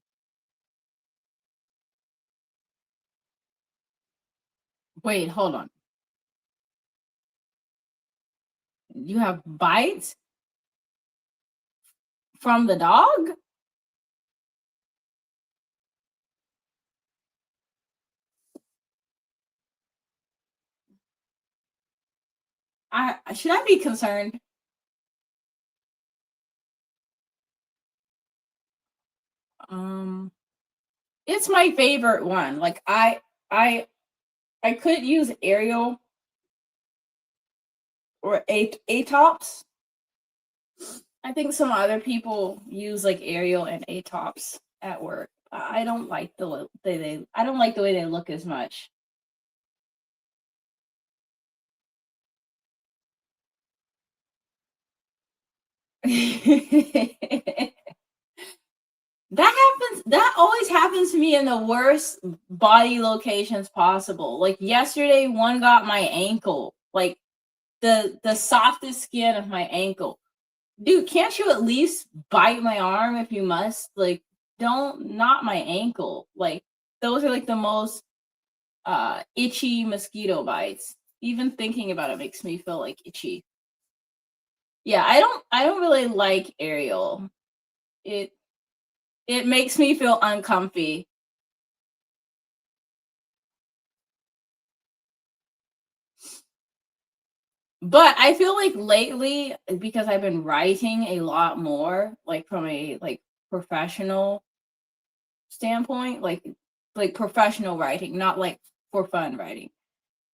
Wait, hold on. You have bites from the dog? Should I be concerned? Um, it's my favorite one. Like I could use Ariel or Atops. I think some other people use like Ariel and Atops at work. I don't like I don't like the way they look as much. That always happens to me in the worst body locations possible. Like yesterday one got my ankle, like the softest skin of my ankle. Dude, can't you at least bite my arm if you must? Like, don't, not my ankle. Like, those are like the most itchy mosquito bites. Even thinking about it makes me feel like itchy. Yeah, I don't really like Ariel. It it makes me feel uncomfy. But I feel like lately, because I've been writing a lot more, like from a like professional standpoint, like professional writing, not like for fun writing.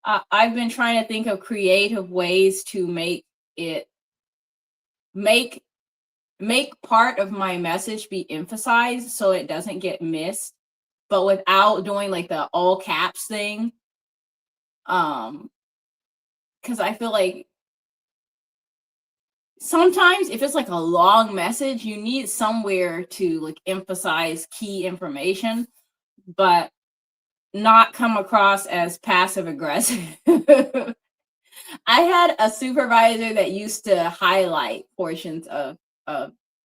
I've been trying to think of creative ways to it make make part of my message be emphasized so it doesn't get missed, but without doing like the all caps thing. Um, because I feel like sometimes if it's like a long message, you need somewhere to like emphasize key information, but not come across as passive aggressive. I had a supervisor that used to highlight portions of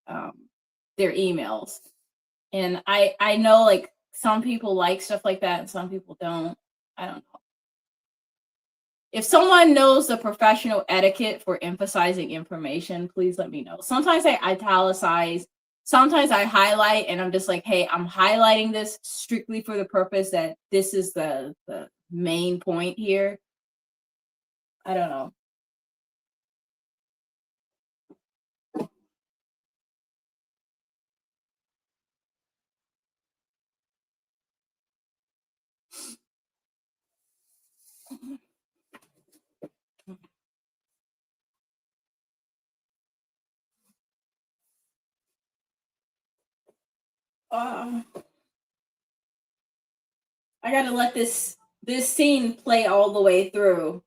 um, their emails, and I know like some people like stuff like that and some people don't. I don't know. If someone knows the professional etiquette for emphasizing information, please let me know. Sometimes I italicize, sometimes I highlight, and I'm just like, hey, I'm highlighting this strictly for the purpose that this is the main point here. I don't know. Uh, I gotta let this scene play all the way through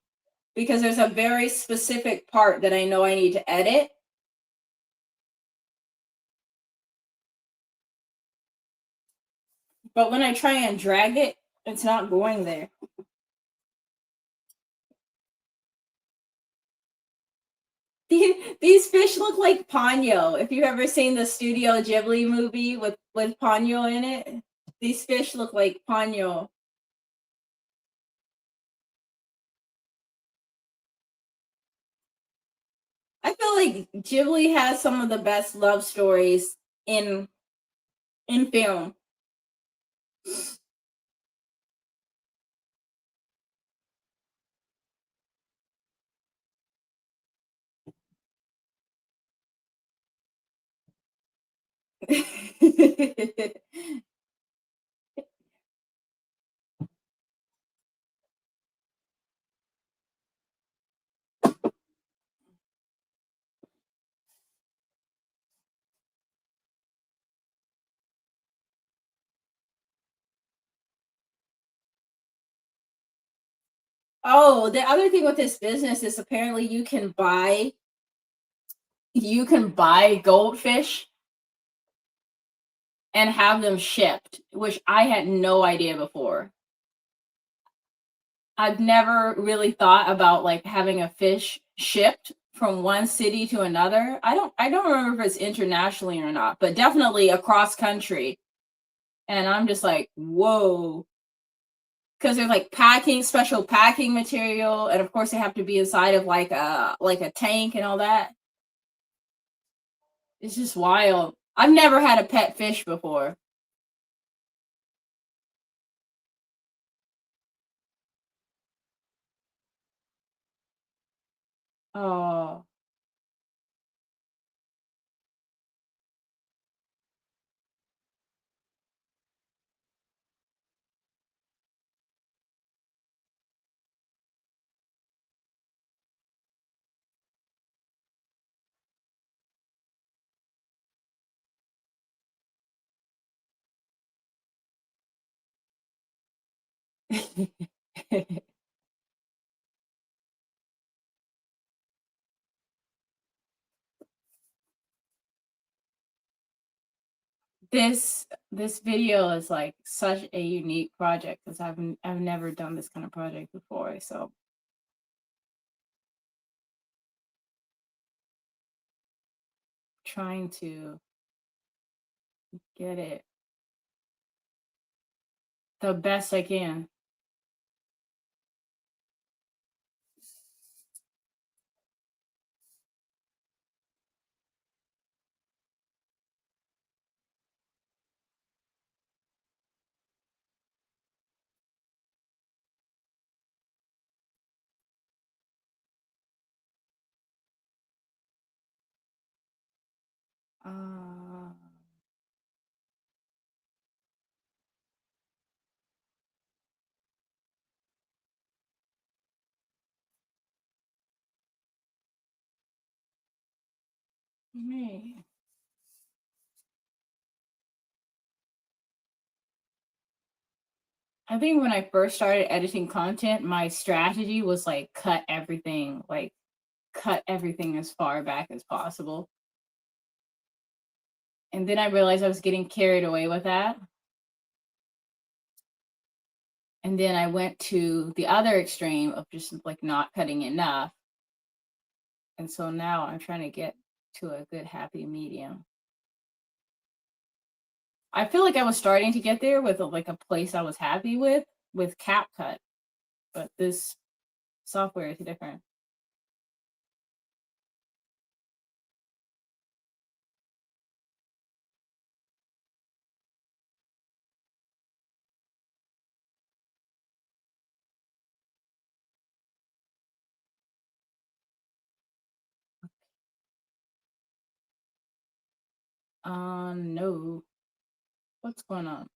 because there's a very specific part that I know I need to edit. But when I try and drag it, it's not going there. These fish look like Ponyo. If you've ever seen the Studio Ghibli movie with Ponyo in it, these fish look like Ponyo. I feel like Ghibli has some of the best love stories in in film. Oh, the other thing with this business is apparently you can buy goldfish and have them shipped, which I had no idea before. I've never really thought about like having a fish shipped from one city to another. I don't remember if it's internationally or not, but definitely across country. And I'm just like, whoa. Because there's like special packing material, and of course they have to be inside of like a tank and all that. It's just wild. I've never had a pet fish before. Oh. This video is like such a unique project because I've never done this kind of project before. So trying to get it the best I can. Uh, me. I think when I first started editing content, my strategy was like cut everything as far back as possible. And then I realized I was getting carried away with that. And then I went to the other extreme of just like not cutting enough. And so now I'm trying to get to a good happy medium. I feel like I was starting to get there with like a place I was happy with CapCut, but this software is different. No. What's going on?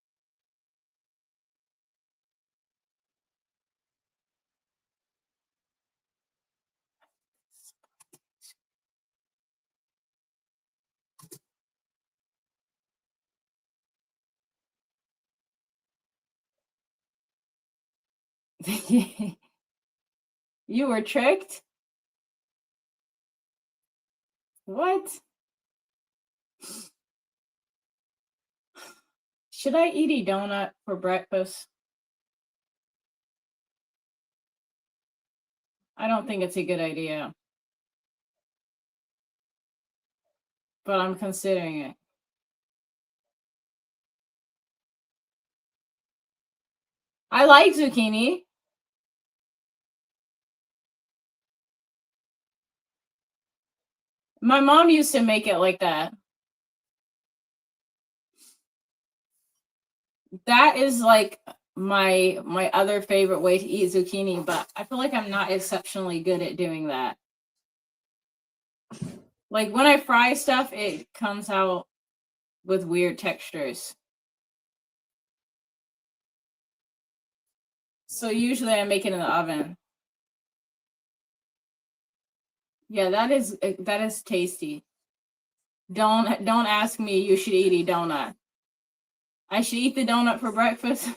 You were tricked? What? Should I eat a donut for breakfast? I don't think it's a good idea, but I'm considering it. I like zucchini. My mom used to make it like that. That is like my other favorite way to eat zucchini, but I feel like I'm not exceptionally good at doing that. Like when I fry stuff, it comes out with weird textures. So usually I make it in the oven. Yeah, that is tasty. Don't ask me. You should eat a donut. I should eat the donut for breakfast.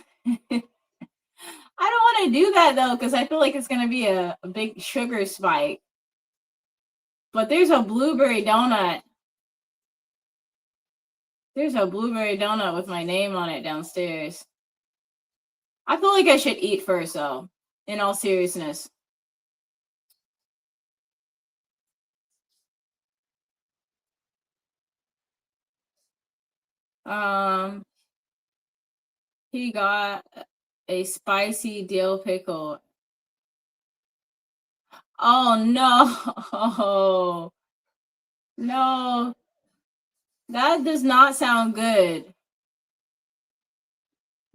I don't want to do that though, because I feel like it's gonna be a big sugar spike. But there's a blueberry donut. There's a blueberry donut with my name on it downstairs. I feel like I should eat first though, in all seriousness. Um, he got a spicy dill pickle. Oh no. No, that does not sound good.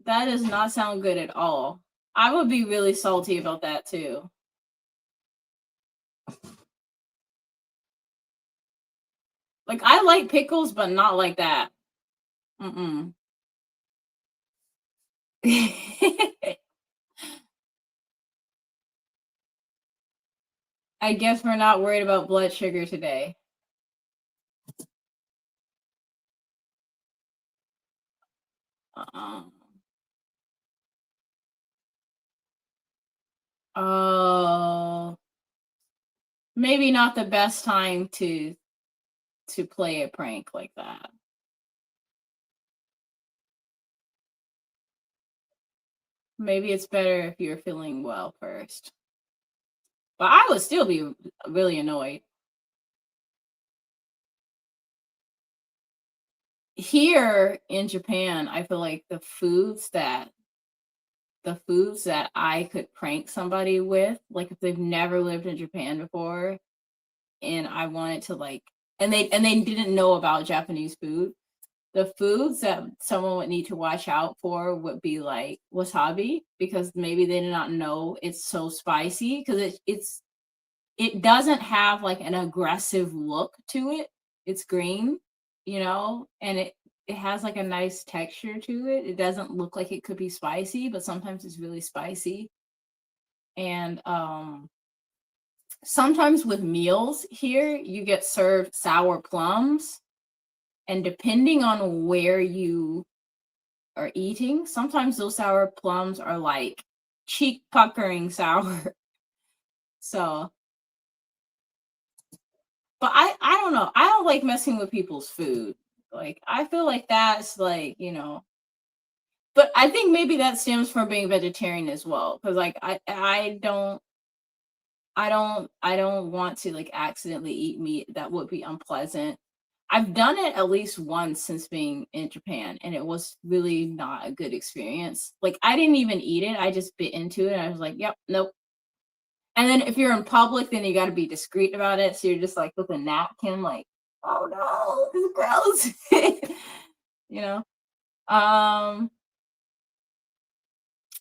That does not sound good at all. I would be really salty about that too. Like I like pickles, but not like that. Mm-mm. I guess we're not worried about blood sugar today. Um, oh, maybe not the best time to play a prank like that. Maybe it's better if you're feeling well first. But I would still be really annoyed. Here in Japan, I feel like the foods that I could prank somebody with, like if they've never lived in Japan before and I wanted to like and they didn't know about Japanese food, the foods that someone would need to watch out for would be like wasabi because maybe they did not know it's so spicy because it doesn't have like an aggressive look to it. It's green, and it has like a nice texture to it. It doesn't look like it could be spicy, but sometimes it's really spicy. And sometimes with meals here, you get served sour plums, and depending on where you are eating, sometimes those sour plums are like cheek puckering sour. So, but I don't know. I don't like messing with people's food. Like I feel like that's like, but I think maybe that stems from being vegetarian as well cuz like I don't want to like accidentally eat meat that would be unpleasant. I've done it at least once since being in Japan and it was really not a good experience. Like I didn't even eat it. I just bit into it and I was like, "Yep, nope." And then if you're in public, then you got to be discreet about it. So you're just like with a napkin, like, oh no, this is gross. you know? Um,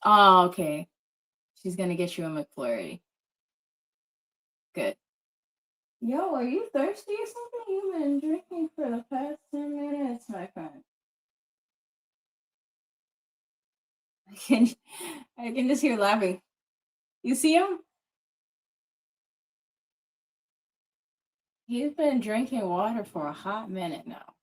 oh, okay. She's gonna get you a McFlurry. Good. Yo, are you thirsty or something? You've been drinking for the past 10 minutes, my friend. I can I can just hear laughing. You see him? He's been drinking water for a hot minute now.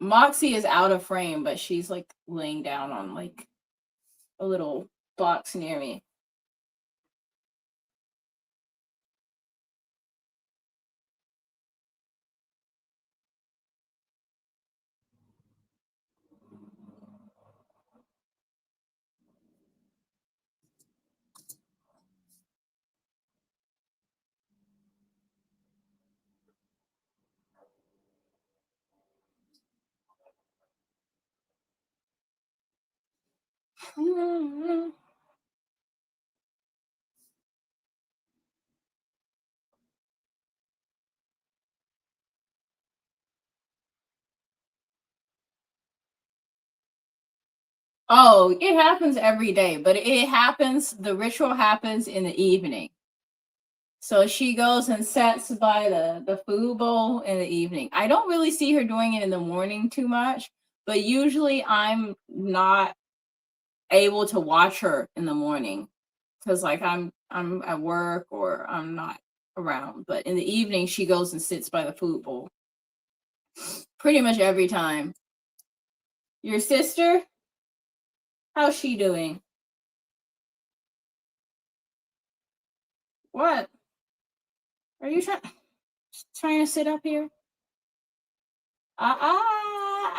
Moxie is out of frame, but she's like laying down on like a little box near me. Oh, it happens every day, but the ritual happens in the evening. So she goes and sits by the food bowl in the evening. I don't really see her doing it in the morning too much, but usually I'm not able to watch her in the morning because like I'm at work or I'm not around. But in the evening she goes and sits by the food bowl. Pretty much every time. Your sister? How's she doing? What? Are you trying to sit up here? Oh,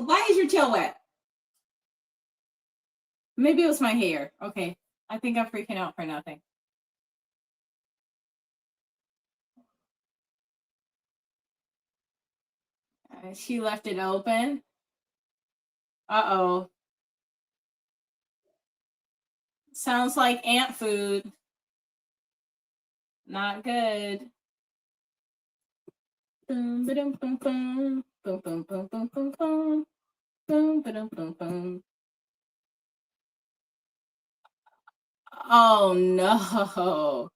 why is your tail wet? Maybe it was my hair. Okay. I think I'm freaking out for nothing. She left it open. Uh-oh. Sounds like ant food. Not good. Boom, boom, boom, boom, boom, boom, boom, boom, boom, boom, boom, boom, boom, boom. Oh no.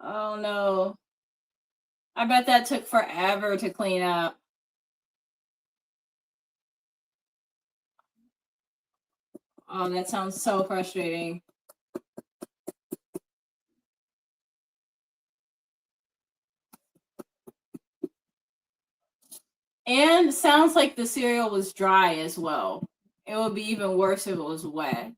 Oh no. I bet that took forever to clean up. Oh, that sounds so frustrating. And sounds like the cereal was dry as well. It would be even worse if it was wet.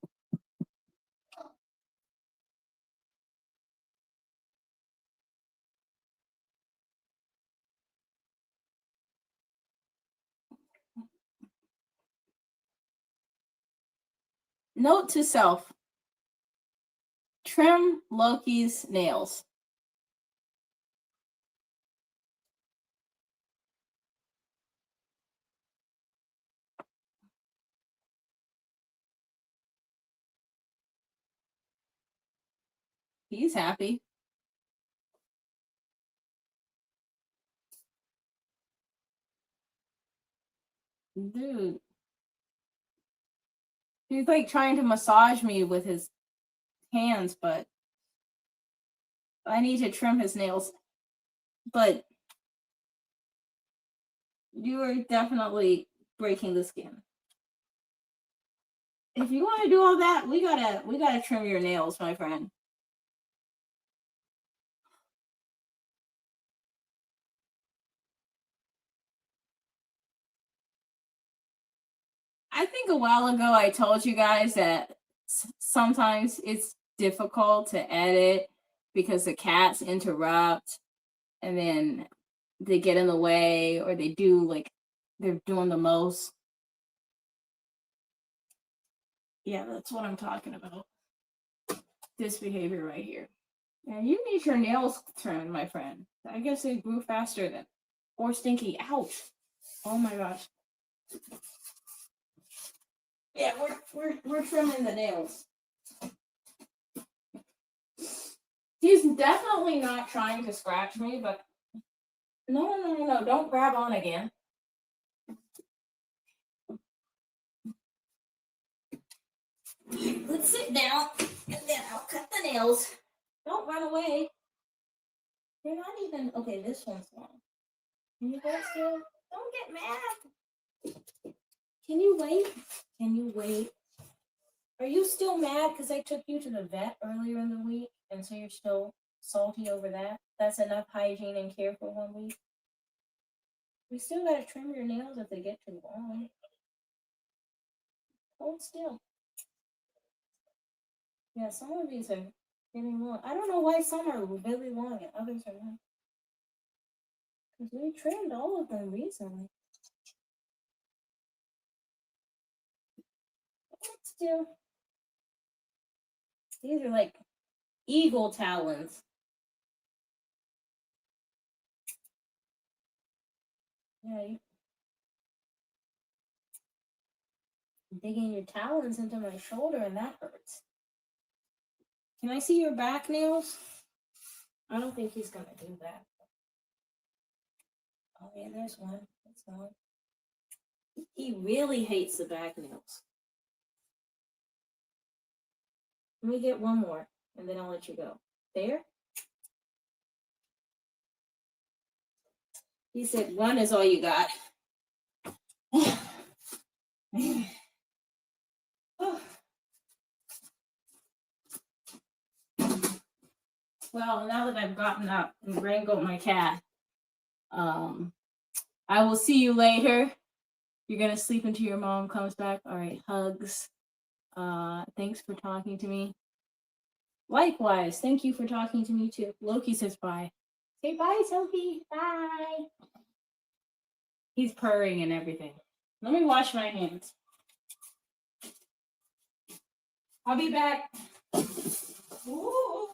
Note to self: trim Loki's nails. He's happy. Dude. He's like trying to massage me with his hands, but I need to trim his nails. But you are definitely breaking the skin. If you want to do all that, we gotta trim your nails, my friend. I think a while ago I told you guys that sometimes it's difficult to edit because the cats interrupt and then they get in the way or they do like they're doing the most. Yeah, that's what I'm talking about. This behavior right here. And you need your nails trimmed, my friend. I guess they grew faster than or stinky. Ouch. Oh my gosh. Yeah, we're trimming the nails. He's definitely not trying to scratch me, but no, don't grab on again. Let's sit down and then I'll cut the nails. Don't run away. They're not even okay, this one's long. Can you hold still? Don't get mad. Can you wait? Can you wait? Are you still mad because I took you to the vet earlier in the week and so you're still salty over that? That's enough hygiene and care for 1 week. We still gotta trim your nails if they get too long. Hold still. Yeah, some of these are getting long. I don't know why some are really long and others are not. Because we trimmed all of them recently. Hold still. These are like eagle talons. Yeah, you digging your talons into my shoulder and that hurts. Can I see your back nails? I don't think he's gonna do that. Oh yeah, there's one. That's one. He really hates the back nails. Let me get one more and then I'll let you go. There? He said one is all you got. Well, now that I've gotten up and wrangled my cat, I will see you later. You're gonna sleep until your mom comes back. All right, hugs. Thanks for talking to me. Likewise, thank you for talking to me too. Loki says bye. Say bye, Sophie. Bye. He's purring and everything. Let me wash my hands. I'll be back. Ooh.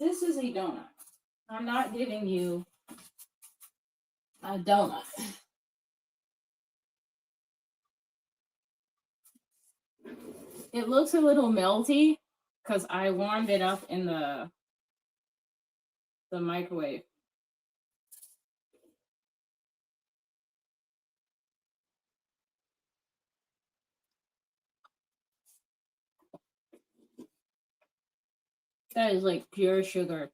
This is a donut. I'm not giving you a donut. It looks a little melty because I warmed it up in the microwave. That is like pure sugar.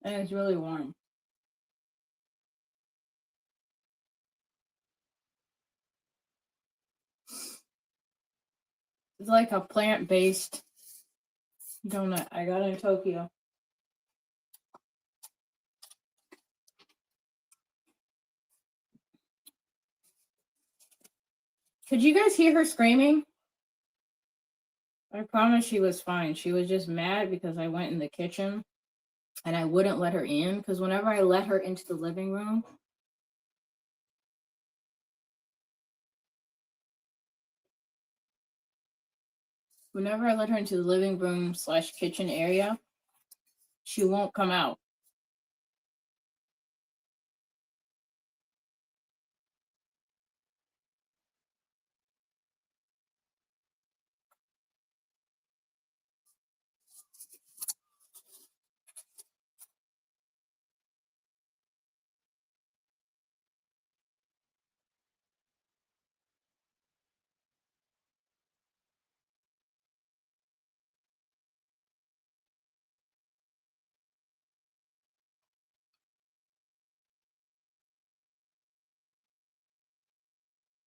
And it's really warm. It's like a plant-based donut I got in Tokyo. Could you guys hear her screaming? I promise she was fine. She was just mad because I went in the kitchen and I wouldn't let her in because whenever I let her into the living room, / kitchen area, she won't come out.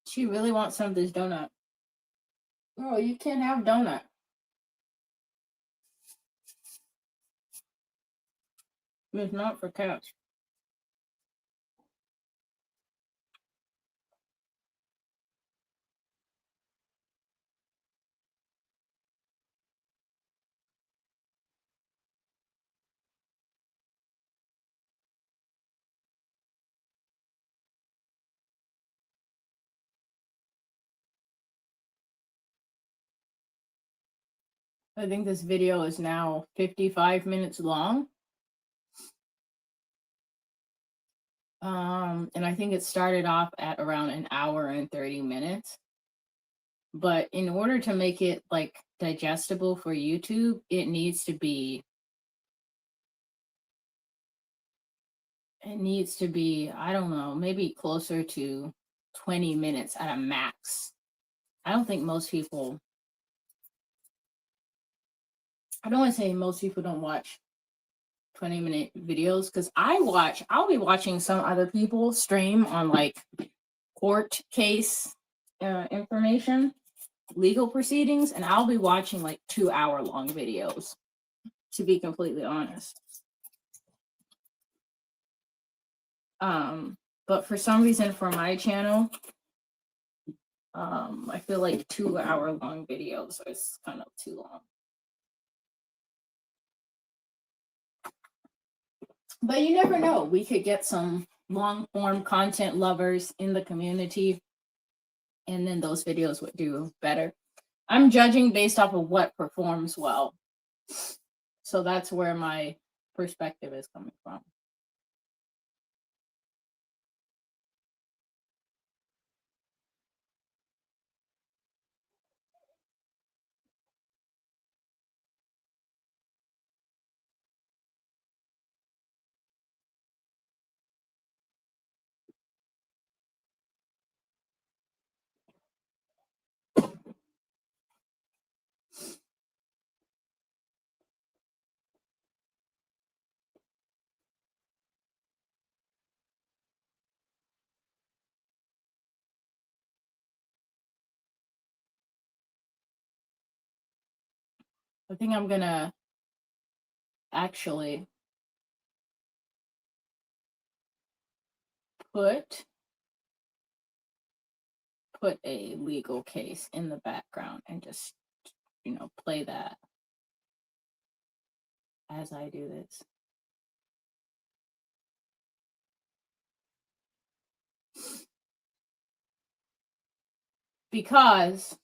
She really wants some of this donut. Oh, you can't have donut. It's not for cats. I think this video is now 55 minutes long. And I think it started off at around an hour and 30 minutes. But in order to make it like digestible for YouTube, it needs to be, I don't know, maybe closer to 20 minutes at a max. I don't think most people, I don't want to say most people don't watch 20-minute videos because I'll be watching some other people stream on like court case information, legal proceedings, and I'll be watching like 2-hour long videos, to be completely honest. But for some reason for my channel, I feel like 2-hour long videos is kind of too long. But you never know. We could get some long form content lovers in the community, and then those videos would do better. I'm judging based off of what performs well. So that's where my perspective is coming from. I think I'm gonna actually put a legal case in the background and just, play that as I do this. Because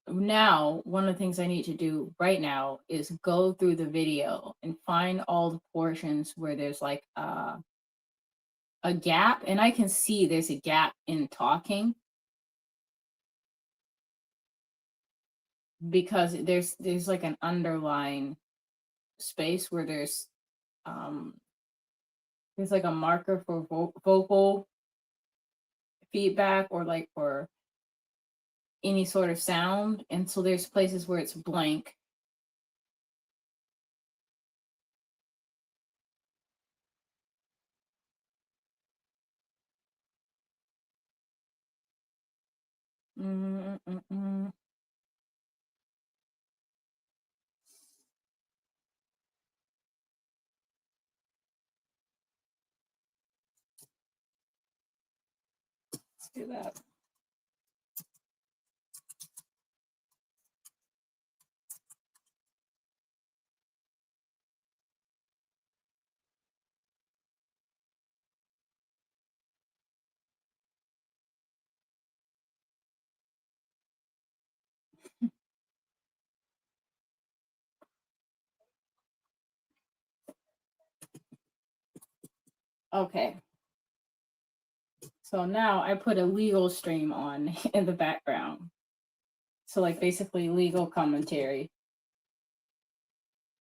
now one of the things I need to do right now is go through the video and find all the portions where there's like a gap, and I can see there's a gap in talking because there's like an underlying space where um there's like a marker for vocal feedback or like for any sort of sound, and so there's places where it's blank. Mm-mm-mm. Let's do that. Okay, so now I put a legal stream on in the background, so like basically legal commentary,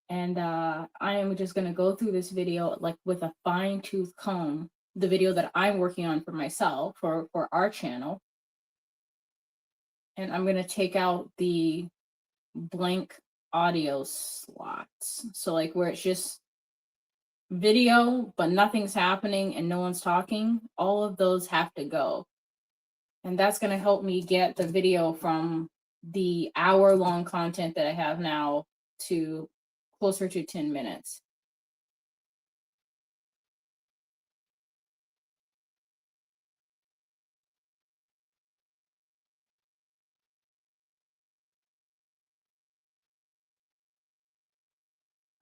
and I am just going to go through this video like with a fine-tooth comb, the video that I'm working on for myself for our channel, and I'm going to take out the blank audio slots, so like where it's just video but nothing's happening and no one's talking, all of those have to go, and that's going to help me get the video from the hour-long content that I have now to closer to 10 minutes.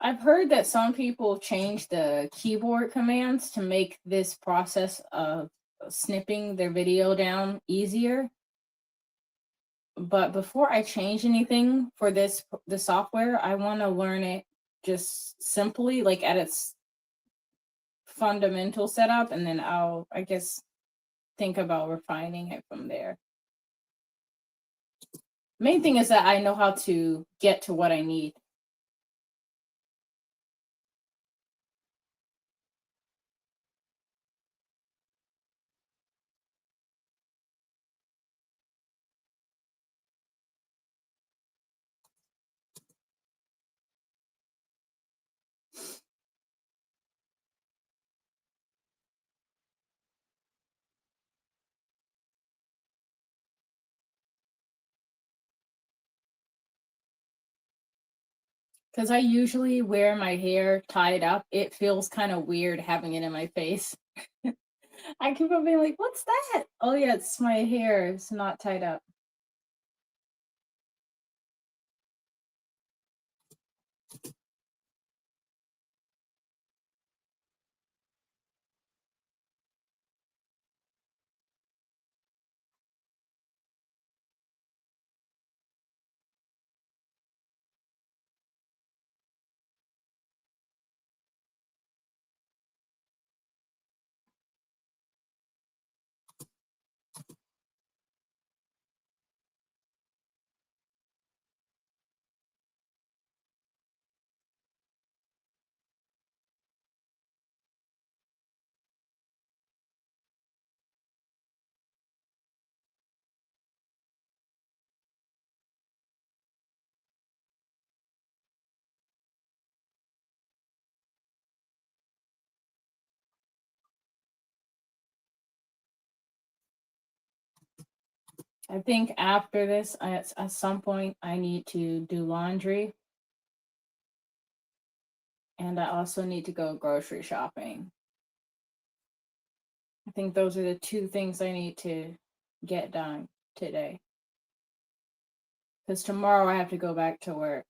I've heard that some people change the keyboard commands to make this process of snipping their video down easier. But before I change anything for the software, I want to learn it just simply, like at its fundamental setup, and then I'll, I guess, think about refining it from there. Main thing is that I know how to get to what I need. Because I usually wear my hair tied up, it feels kind of weird having it in my face. I keep on being like, what's that? Oh, yeah, it's my hair. It's not tied up. I think after this, at some point, I need to do laundry. And I also need to go grocery shopping. I think those are the two things I need to get done today. Because tomorrow I have to go back to work.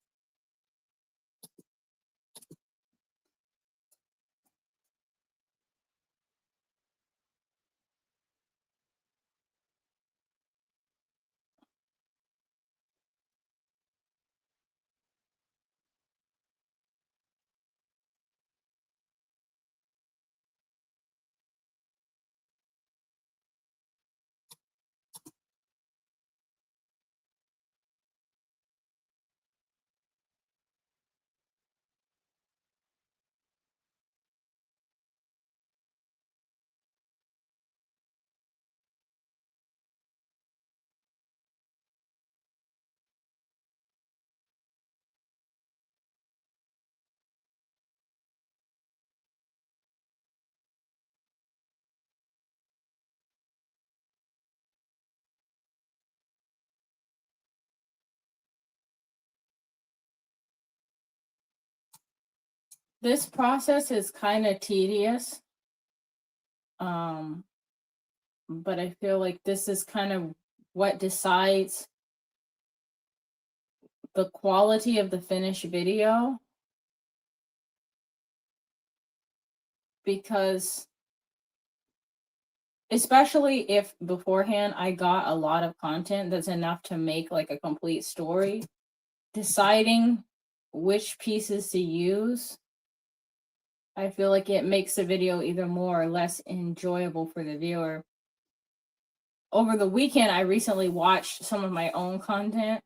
This process is kind of tedious. Um, but I feel like this is kind of what decides the quality of the finished video, because especially if beforehand I got a lot of content that's enough to make like a complete story, deciding which pieces to use, I feel like it makes the video either more or less enjoyable for the viewer. Over the weekend, I recently watched some of my own content,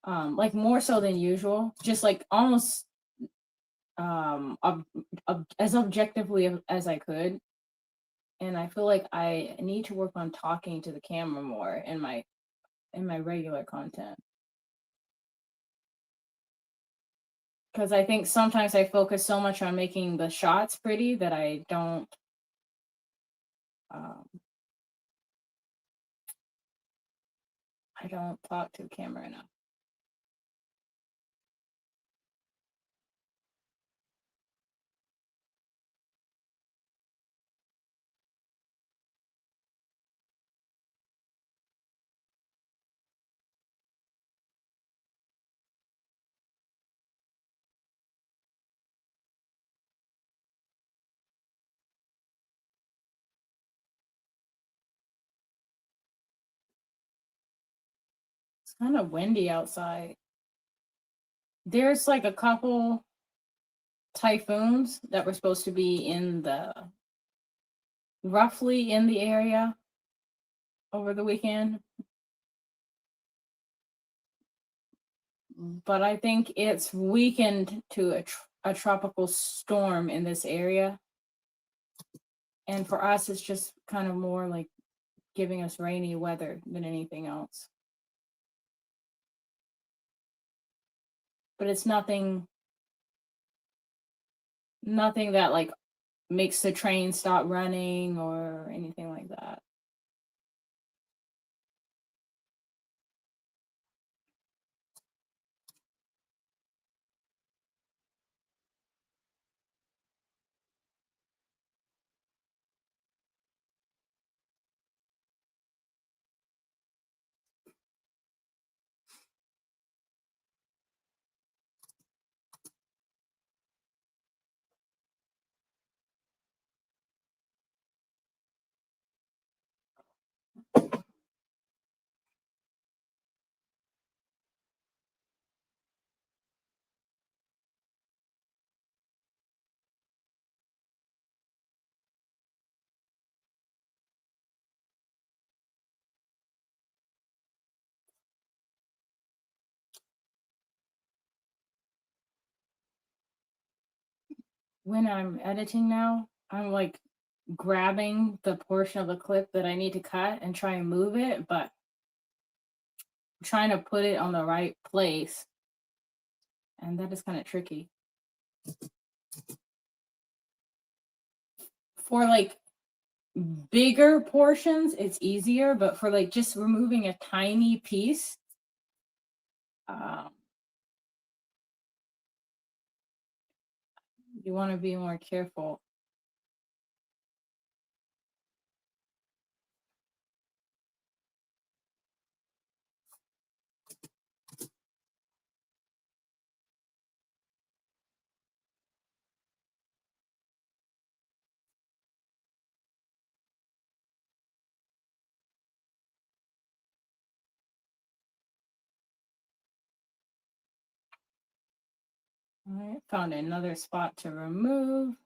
like more so than usual, just like almost as objectively as I could. And I feel like I need to work on talking to the camera more in my regular content, because I think sometimes I focus so much on making the shots pretty that I don't um, talk to the camera enough. It's kind of windy outside. There's like a couple typhoons that were supposed to be roughly in the area over the weekend, but I think it's weakened to a tropical storm in this area. And for us, it's just kind of more like giving us rainy weather than anything else. But it's nothing that like makes the train stop running or anything like that. When I'm editing now, I'm like grabbing the portion of the clip that I need to cut and try and move it, but I'm trying to put it on the right place. And that is kind of tricky. For like bigger portions, it's easier, but for like just removing a tiny piece, you want to be more careful. All right, found another spot to remove.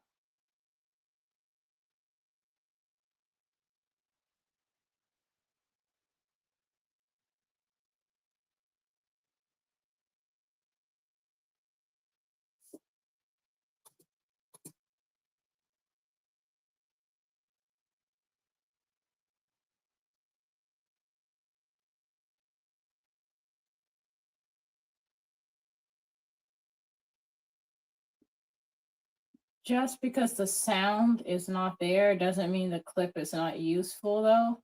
Just because the sound is not there doesn't mean the clip is not useful though.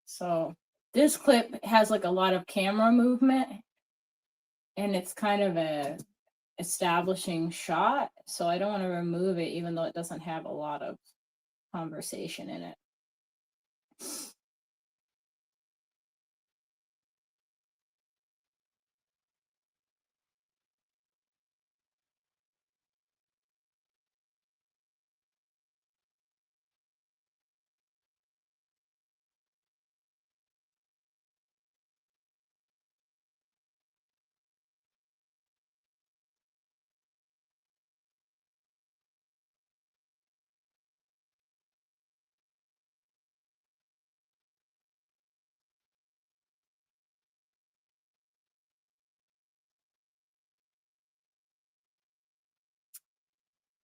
So this clip has like a lot of camera movement, and it's kind of establishing shot, so I don't want to remove it even though it doesn't have a lot of conversation in it.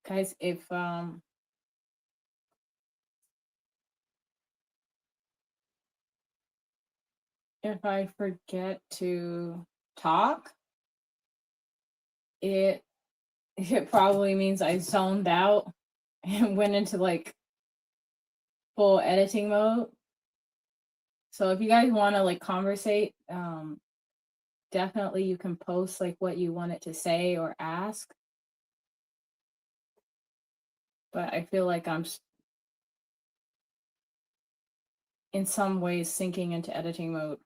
Guys, if I forget to talk, it probably means I zoned out and went into like full editing mode. So if you guys want to like conversate, definitely you can post like what you want it to say or ask. But I feel like I'm in some ways sinking into editing mode.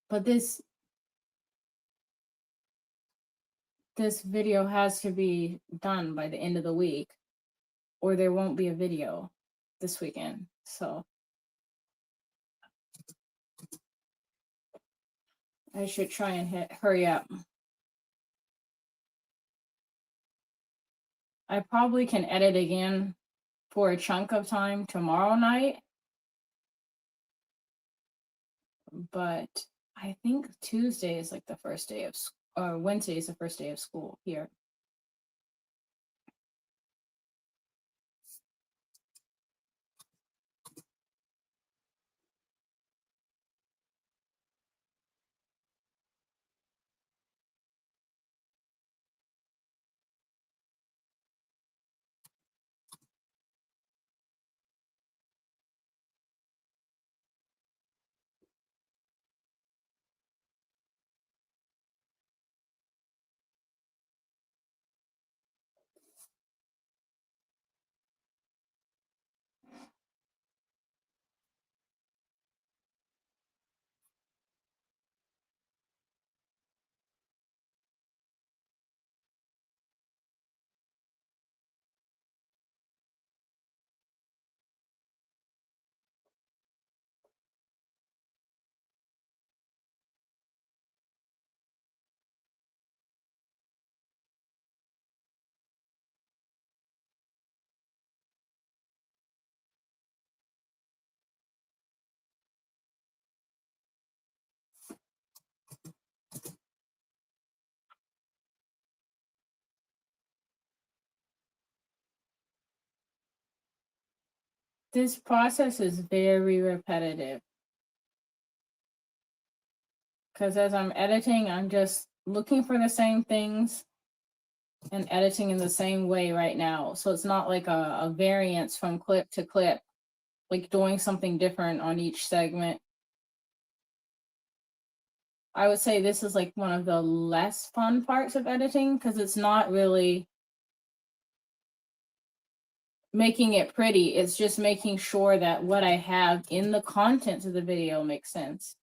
But this video has to be done by the end of the week, or there won't be a video this weekend. So I should try and hurry up. I probably can edit again for a chunk of time tomorrow night, but I think Tuesday is like the first day of or Wednesday is the first day of school here. This process is very repetitive because as I'm editing, I'm just looking for the same things and editing in the same way right now. So it's not like a variance from clip to clip, like doing something different on each segment. I would say this is like one of the less fun parts of editing because it's not really making it pretty. It's just making sure that what I have in the contents of the video makes sense.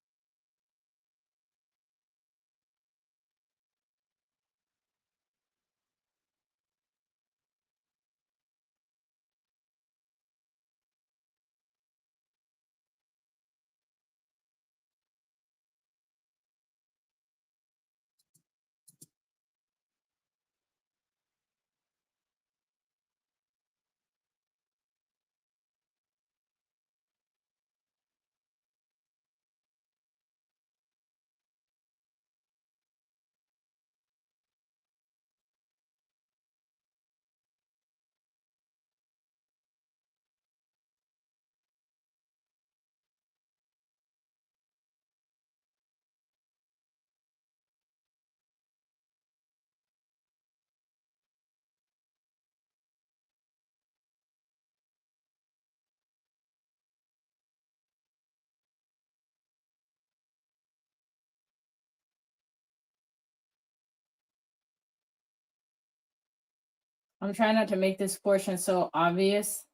I'm trying not to make this portion so obvious,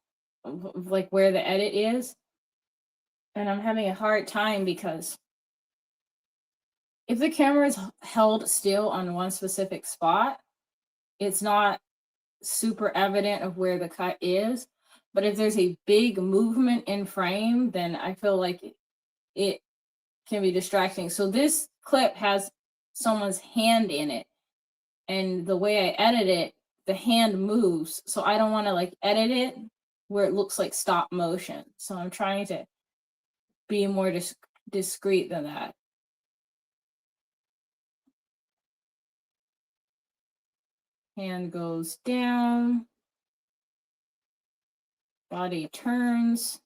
of like where the edit is. And I'm having a hard time because if the camera is held still on one specific spot, it's not super evident of where the cut is. But if there's a big movement in frame, then I feel like it can be distracting. So this clip has someone's hand in it. And the way I edit it, the hand moves. So I don't want to like edit it where it looks like stop motion. So I'm trying to be more discreet than that. Hand goes down. Body turns.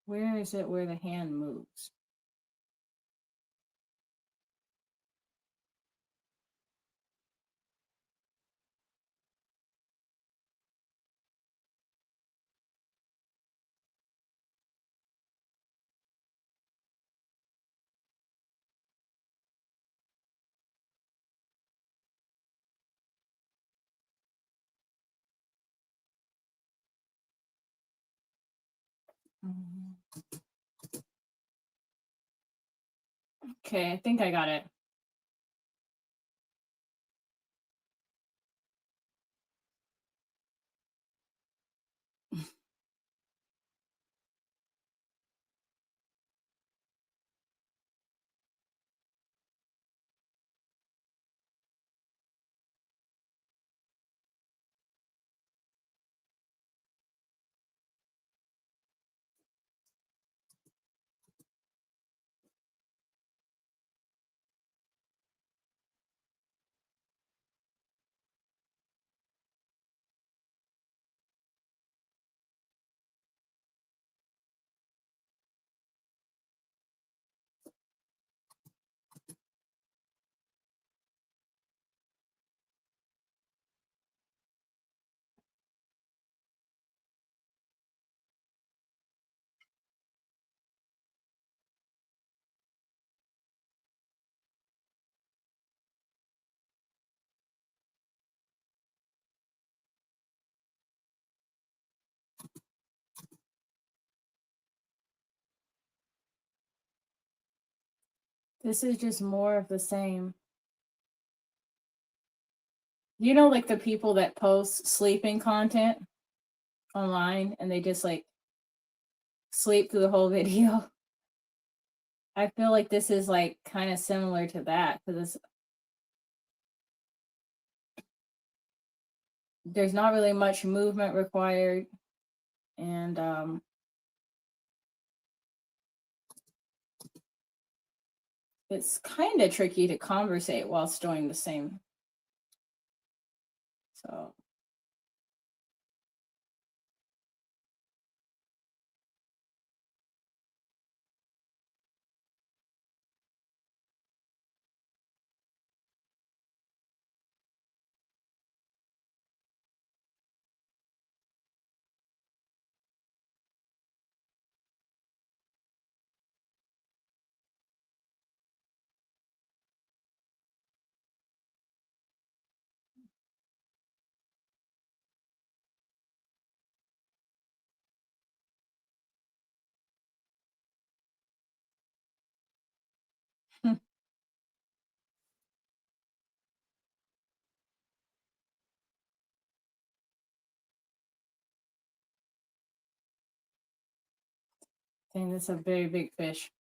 Where is it where the hand moves? Okay, I think I got it. This is just more of the same. You know, like the people that post sleeping content online and they just like sleep through the whole video. I feel like this is like kind of similar to that because there's not really much movement required, and it's kind of tricky to conversate whilst doing the same. So I think that's a very big fish.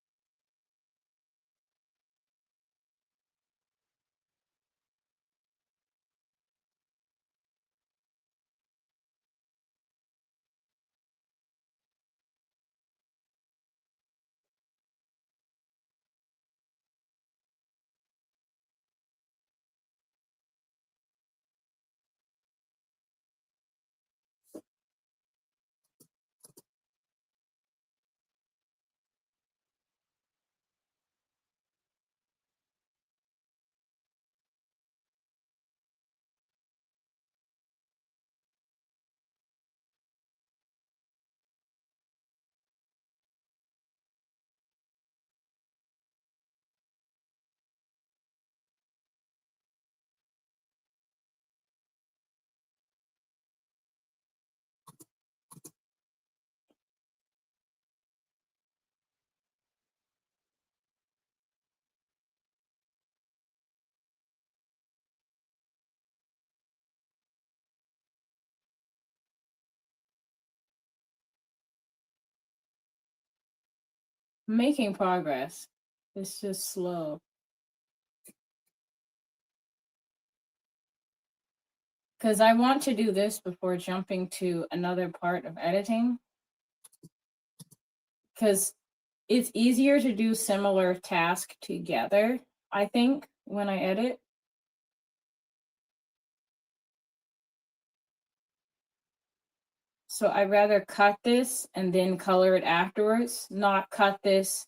making progress. It's just slow. Because I want to do this before jumping to another part of editing. Because it's easier to do similar tasks together, I think, when I edit. So I'd rather cut this and then color it afterwards, not cut this.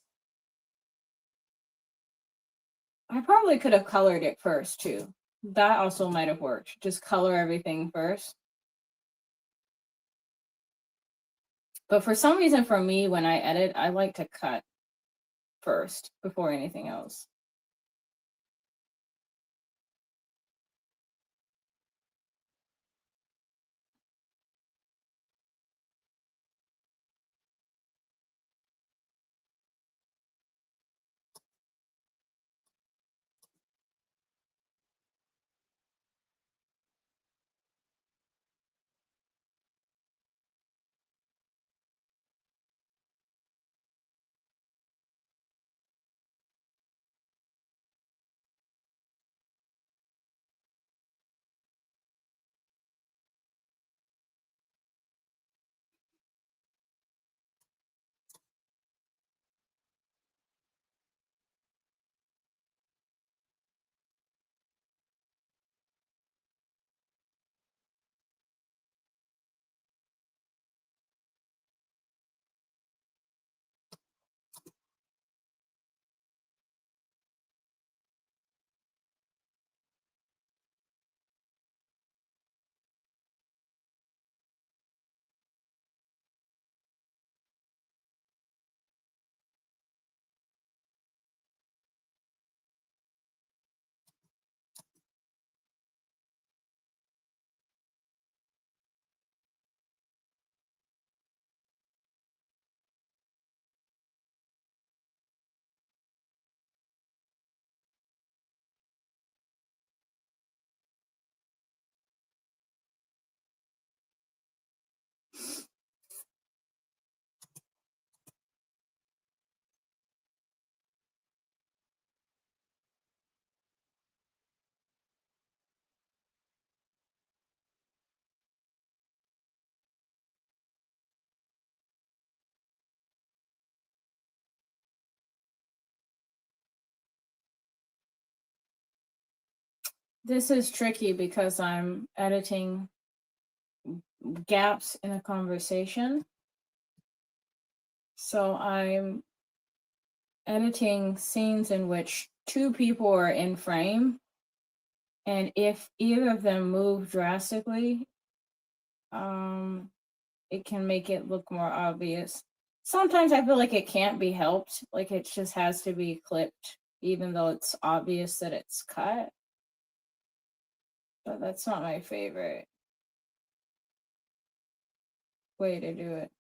I probably could have colored it first too. That also might have worked. Just color everything first. But for some reason, for me, when I edit, I like to cut first before anything else. This is tricky because I'm editing gaps in a conversation. So I'm editing scenes in which two people are in frame. And if either of them move drastically, it can make it look more obvious. Sometimes I feel like it can't be helped. Like it just has to be clipped, even though it's obvious that it's cut. But that's not my favorite way to do it.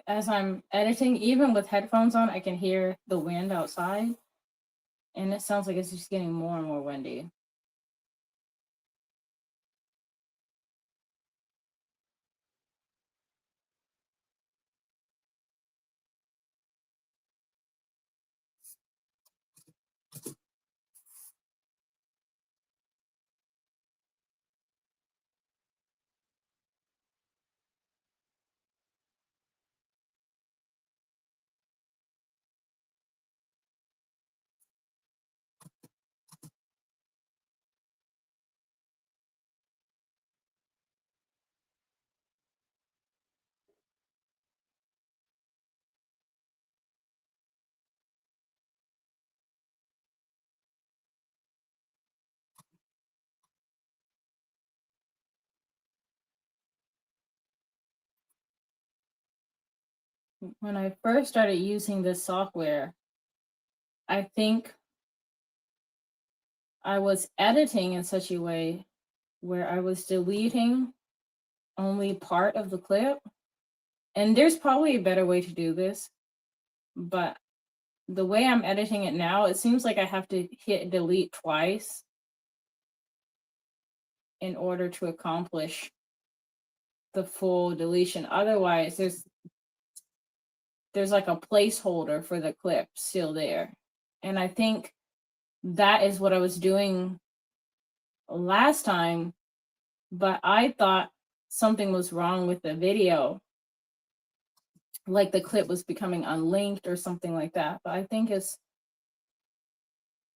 As I'm editing, even with headphones on, I can hear the wind outside. And it sounds like it's just getting more and more windy. when I first started using this software, I think I was editing in such a way where I was deleting only part of the clip. And there's probably a better way to do this, but the way I'm editing it now, it seems like I have to hit delete twice in order to accomplish the full deletion. Otherwise, there's like a placeholder for the clip still there. And I think that is what I was doing last time, but I thought something was wrong with the video, like the clip was becoming unlinked or something like that. But I think it's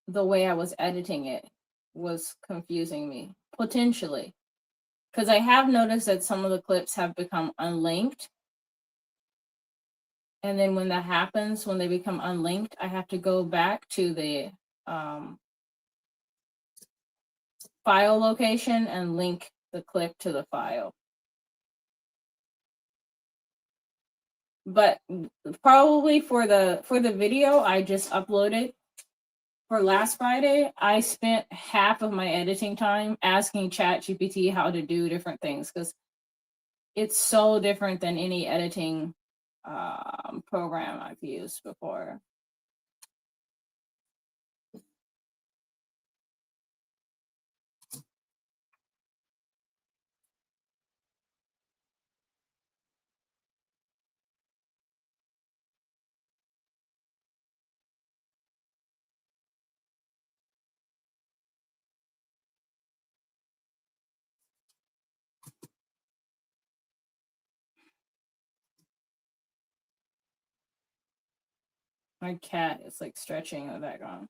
the way I was editing it was confusing me, potentially. Because I have noticed that some of the clips have become unlinked. And then when that happens, when they become unlinked, I have to go back to the file location and link the clip to the file. But probably for the video I just uploaded for last Friday, I spent half of my editing time asking ChatGPT how to do different things, because it's so different than any editing program I've used before. My cat is like stretching in the background.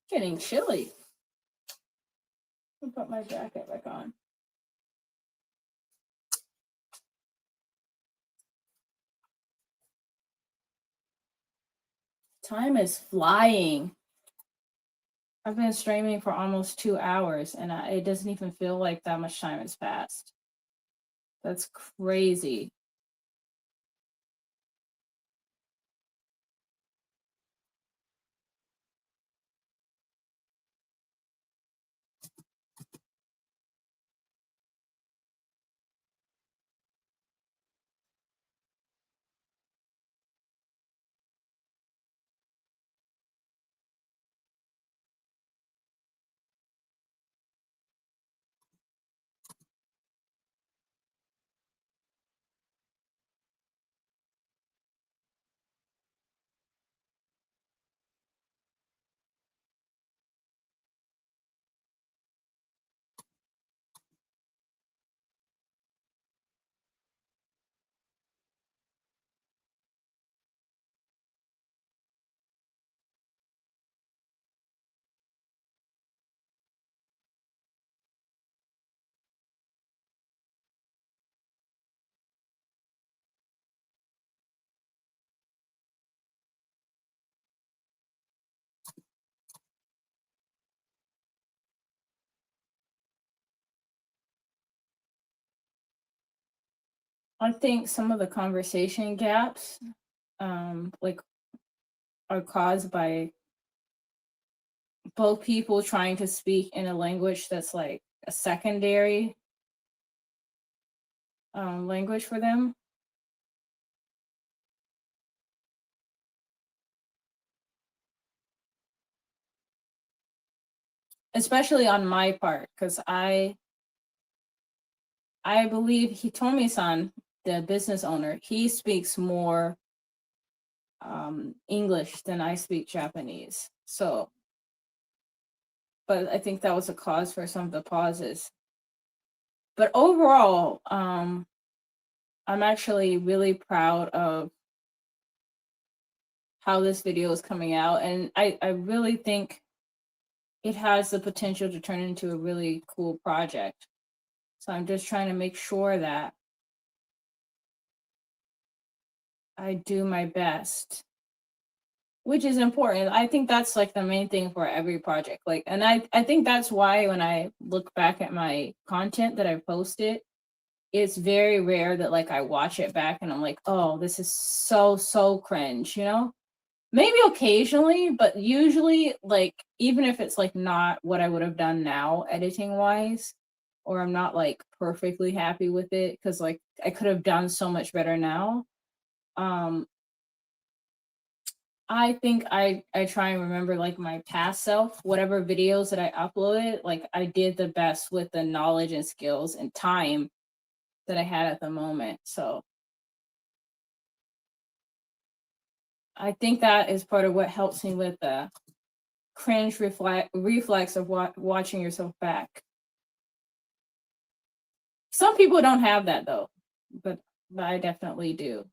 Getting chilly. I'll put my jacket back on. Time is flying. I've been streaming for almost 2 hours, and it doesn't even feel like that much time has passed. That's crazy. I think some of the conversation gaps, like, are caused by both people trying to speak in a language that's like a secondary language for them. Especially on my part, because I believe Hitomi-san, the business owner, he speaks more English than I speak Japanese. So, but I think that was a cause for some of the pauses. But overall, I'm actually really proud of how this video is coming out, and I really think it has the potential to turn into a really cool project. So I'm just trying to make sure that I do my best, which is important. I think that's like the main thing for every project. Like, and I think that's why when I look back at my content that I posted, it's very rare that like I watch it back and I'm like, oh, this is so cringe, you know? Maybe occasionally, but usually like even if it's like not what I would have done now editing wise, or I'm not like perfectly happy with it because like I could have done so much better now. Um I think I try and remember like my past self, whatever videos that I uploaded, like I did the best with the knowledge and skills and time that I had at the moment. So I think that is part of what helps me with the cringe reflex of watching yourself back. Some people don't have that though, but I definitely do.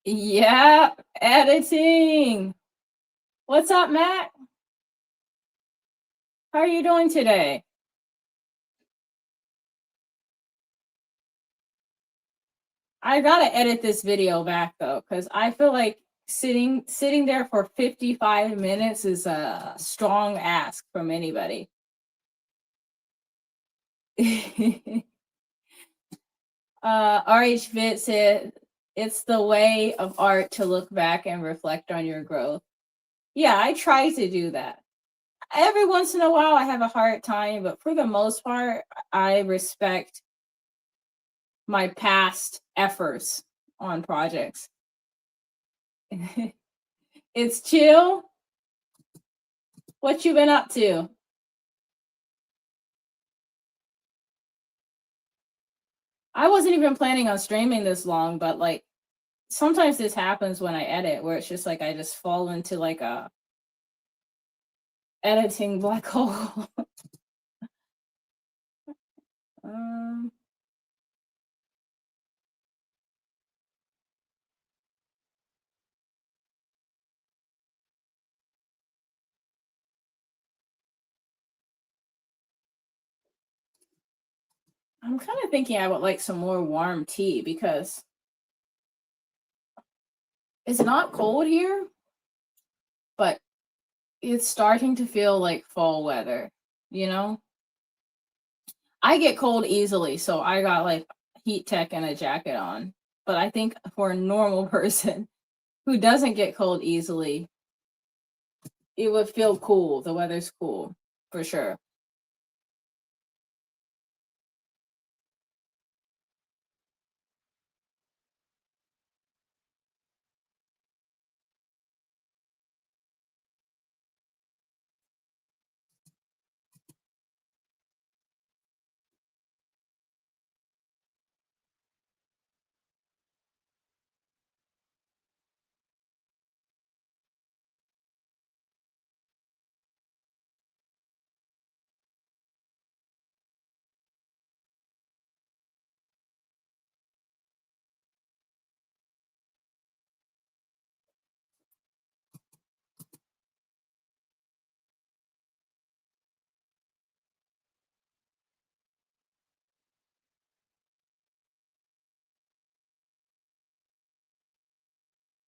Yeah, editing. What's up, Matt? How are you doing today? I gotta edit this video back though, because I feel like sitting there for 55 minutes is a strong ask from anybody. RH Fit said it's the way of art to look back and reflect on your growth. Yeah, I try to do that. Every once in a while I have a hard time, but for the most part, I respect my past efforts on projects. It's chill. What you been up to? I wasn't even planning on streaming this long, but like sometimes this happens when I edit where it's just like I just fall into like a editing black hole. um I'm kind of thinking I would like some more warm tea because it's not cold here, but it's starting to feel like fall weather, you know? I get cold easily, so I got like heat tech and a jacket on. But I think for a normal person who doesn't get cold easily, it would feel cool. The weather's cool for sure.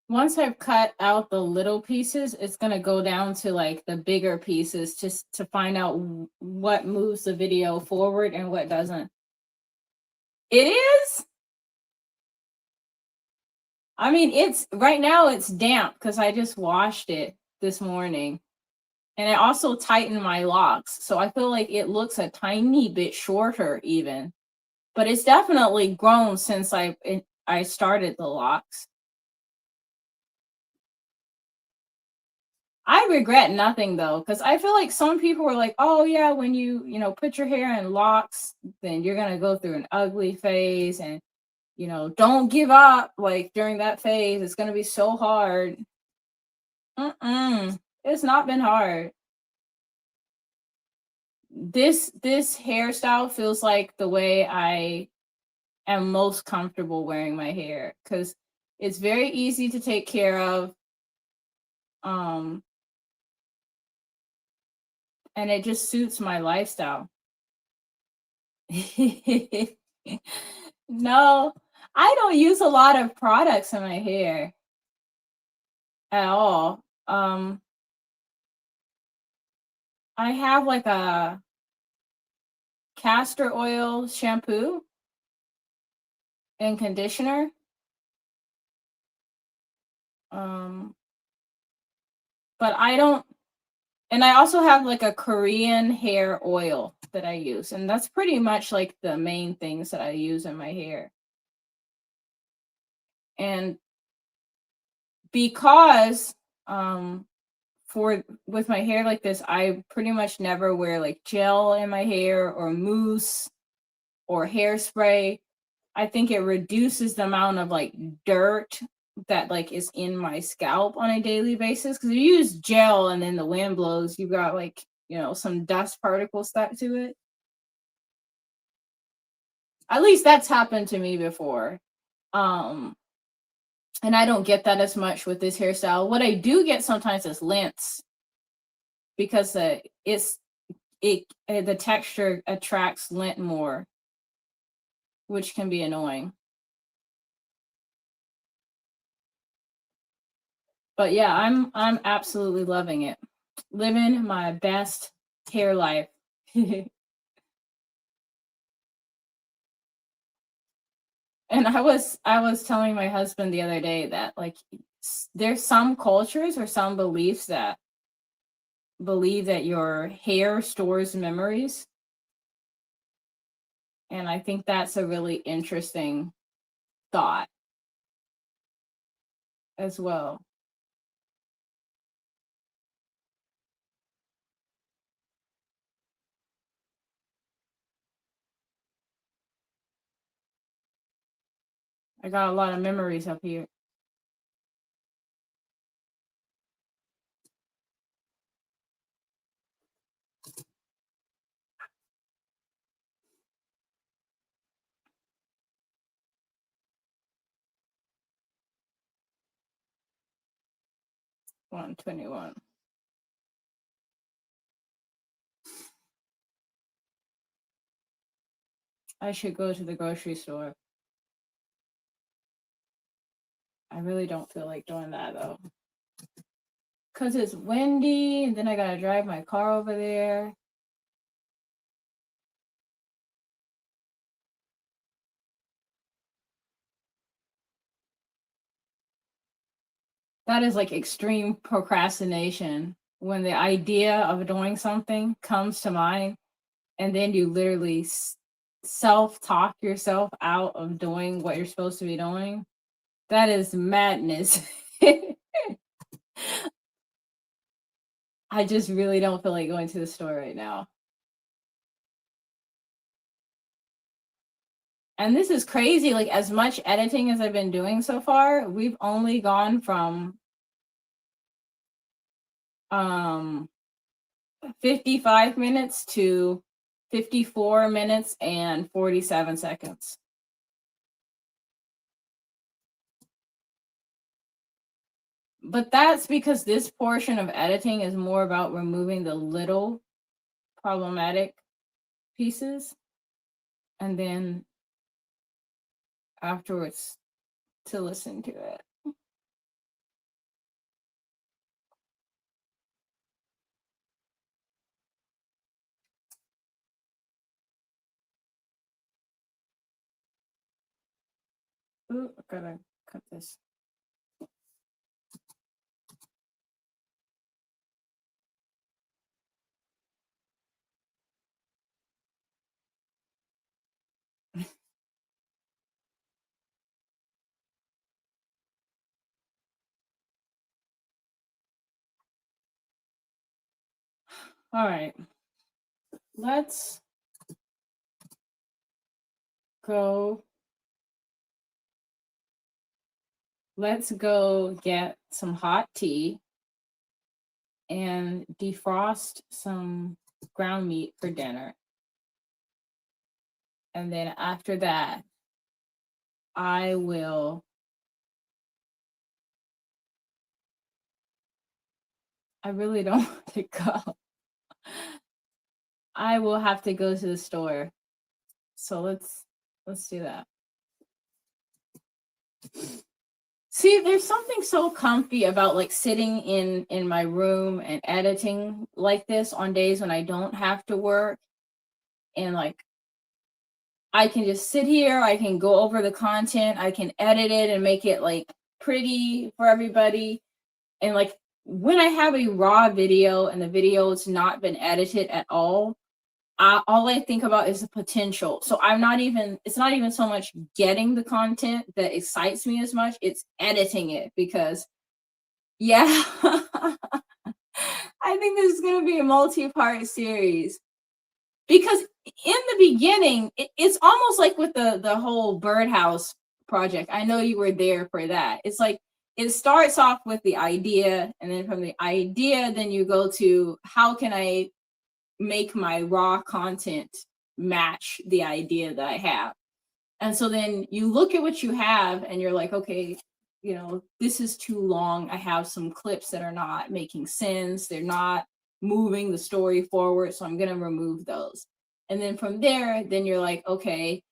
Once I've cut out the little pieces, it's gonna go down to like the bigger pieces just to find out what moves the video forward and what doesn't. It is? I mean, it's right now it's damp because I just washed it this morning. And I also tightened my locks. So I feel like it looks a tiny bit shorter even. But it's definitely grown since I started the locks. I regret nothing though, because I feel like some people were like, oh yeah, when you put your hair in locks, then you're gonna go through an ugly phase, and don't give up like during that phase. It's gonna be so hard. Mm-mm. It's not been hard. This hairstyle feels like the way I am most comfortable wearing my hair, because it's very easy to take care of. Um, and it just suits my lifestyle. No, I don't use a lot of products in my hair at all. I have like a castor oil shampoo and conditioner. Um, but I don't, and I also have like a Korean hair oil that I use, and that's pretty much like the main things that I use in my hair. And because for with my hair like this, I pretty much never wear like gel in my hair or mousse or hairspray. I think it reduces the amount of like dirt that like is in my scalp on a daily basis, because if you use gel and then the wind blows, you've got like some dust particles stuck to it. At least that's happened to me before. um and I don't get that as much with this hairstyle. What I do get sometimes is lint, because the texture attracts lint more, which can be annoying. But yeah, I'm absolutely loving it. Living my best hair life. And I was telling my husband the other day that like there's some cultures or some beliefs that believe that your hair stores memories, and I think that's a really interesting thought as well. I got a lot of memories up here. 121. I should go to the grocery store. I really don't feel like doing that though, because it's windy and then I gotta drive my car over there. That is like extreme procrastination, when the idea of doing something comes to mind and then you literally self talk yourself out of doing what you're supposed to be doing. That is madness. I just really don't feel like going to the store right now. And this is crazy. Like, as much editing as I've been doing so far, we've only gone from 55 minutes to 54 minutes and 47 seconds. But that's because this portion of editing is more about removing the little problematic pieces, and then afterwards to listen to it. Ooh, I gotta cut this. All right. Let's go. Let's go get some hot tea and defrost some ground meat for dinner. And then after that, I really don't want to go. I will have to go to the store. So let's do that. See, there's something so comfy about like sitting in my room and editing like this on days when I don't have to work. And like I can just sit here, I can go over the content, I can edit it and make it like pretty for everybody. And like when I have a raw video and the video has not been edited at all, all I think about is the potential. So it's not even so much getting the content that excites me as much, it's editing it because yeah, I think this is going to be a multi-part series because in the beginning, it's almost like with the whole birdhouse project. I know you were there for that. It's like it starts off with the idea, and then from the idea, then you go to how can I make my raw content match the idea that I have. And so then you look at what you have and you're like, okay, this is too long. I have some clips that are not making sense. They're not moving the story forward. So I'm going to remove those. And then from there, then you're like, okay,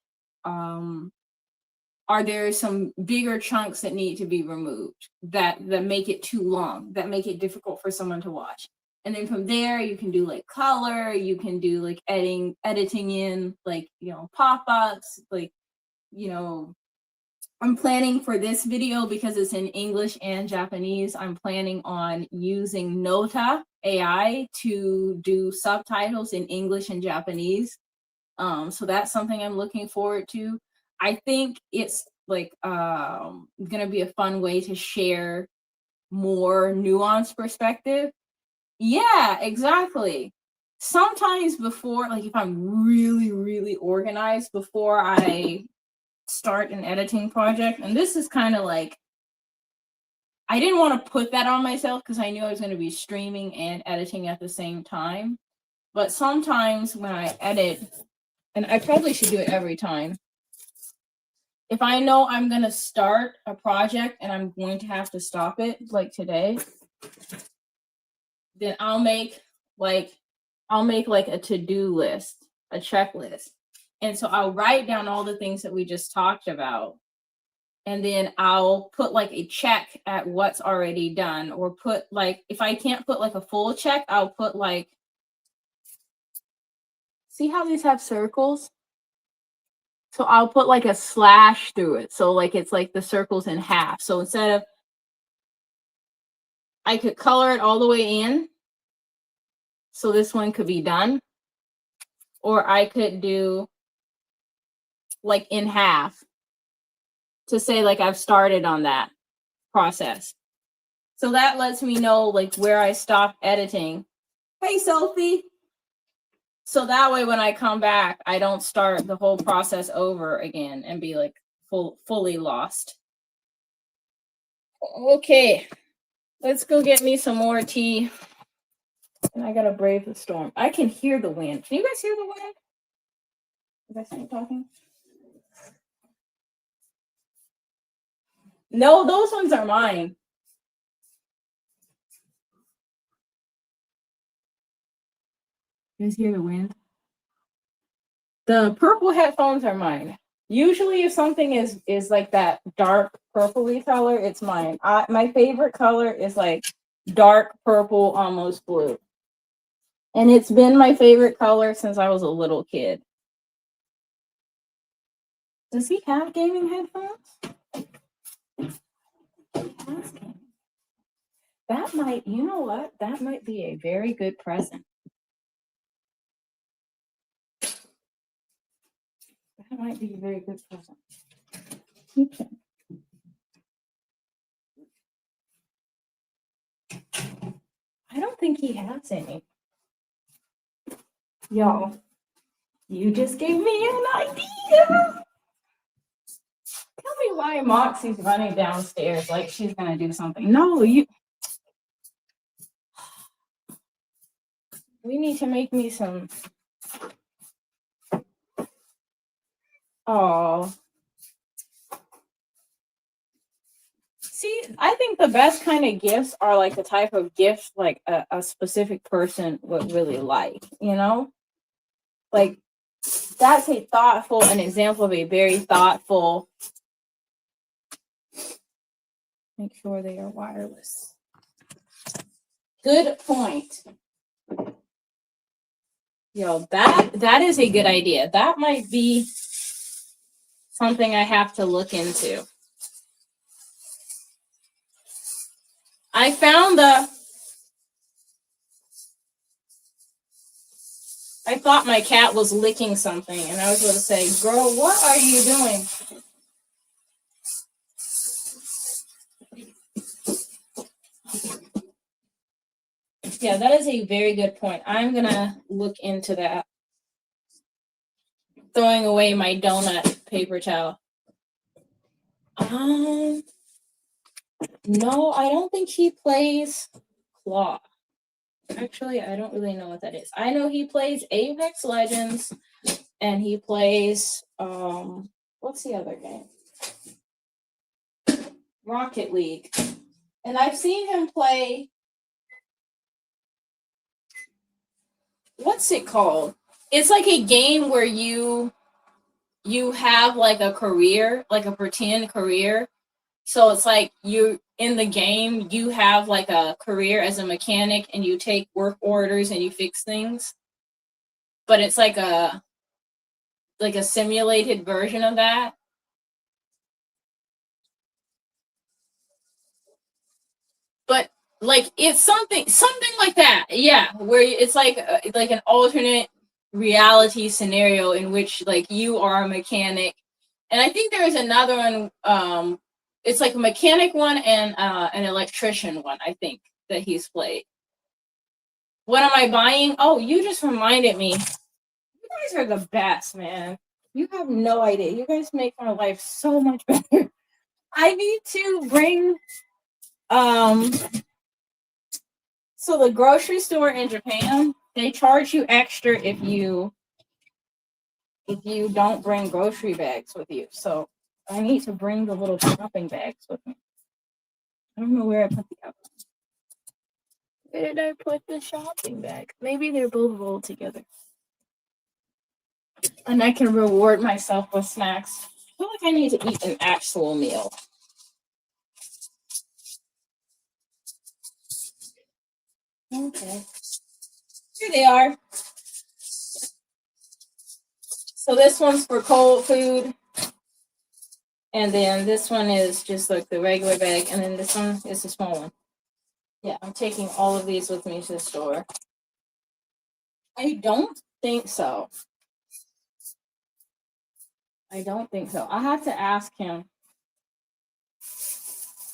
are there some bigger chunks that need to be removed that make it too long, that make it difficult for someone to watch? And then from there, you can do like color, you can do like editing in like, pop-ups, like, I'm planning for this video because it's in English and Japanese. I'm planning on using Nota AI to do subtitles in English and Japanese. So that's something I'm looking forward to. I think it's like gonna be a fun way to share more nuanced perspective. Yeah, exactly. Sometimes before, like if I'm really, really organized before I start an editing project, and this is kind of like, I didn't want to put that on myself because I knew I was going to be streaming and editing at the same time. But sometimes when I edit, and I probably should do it every time, if I know I'm going to start a project and I'm going to have to stop it, like today, then I'll make like a to-do list, a checklist. And so I'll write down all the things that we just talked about. And then I'll put like a check at what's already done, or put like, if I can't put like a full check, I'll put like, see how these have circles? So I'll put like a slash through it. So like it's like the circles in half. So instead of, I could color it all the way in. So this one could be done. Or I could do like in half to say like I've started on that process. So that lets me know like where I stop editing. Hey, Sophie. So that way when I come back, I don't start the whole process over again and be like fully lost. Okay, let's go get me some more tea. And I gotta brave the storm. I can hear the wind. Can you guys hear the wind? Is that someone talking? No, those ones are mine. You guys hear the wind? The purple headphones are mine. Usually if something is like that dark purpley color, it's mine. My favorite color is like dark purple, almost blue. And it's been my favorite color since I was a little kid. Does he have gaming headphones? That might, you know what? That might be a very good present. That might be a very good present. Okay. I don't think he has any. Y'all, you just gave me an idea. Tell me why Moxie's running downstairs like she's gonna do something. No, we need to make me some. Oh. See, I think the best kind of gifts are like the type of gifts like a specific person would really like, you know? Like that's an example of a very thoughtful. Make sure they are wireless. Good point. Yo, that is a good idea. That might be something I have to look into. I thought my cat was licking something, and I was going to say, girl, what are you doing? Yeah, that is a very good point. I'm going to look into that. Throwing away my donut paper towel. No, I don't think he plays Claw. Actually, I don't really know what that is. I know he plays Apex Legends, and he plays what's the other game? Rocket League. And I've seen him play. What's it called? It's like a game where you have like a career, like a pretend career. So it's like you in the game, you have like a career as a mechanic and you take work orders and you fix things. But it's like a simulated version of that. But like it's something like that. Yeah, where it's like an alternate reality scenario in which like you are a mechanic. And I think there is another one it's like a mechanic one and an electrician one, I think, that he's played. What am I buying? Oh, you just reminded me. You guys are the best, man. You have no idea. You guys make my life so much better. I need to bring so the grocery store in Japan, they charge you extra if you don't bring grocery bags with you. So I need to bring the little shopping bags with me. I don't know where I put the other one. Where did I put the shopping bag? Maybe they're both rolled together. And I can reward myself with snacks. I feel like I need to eat an actual meal. Okay. Here they are. So this one's for cold food. And then this one is just like the regular bag. And then this one is the small one. Yeah, I'm taking all of these with me to the store. I don't think so. I have to ask him.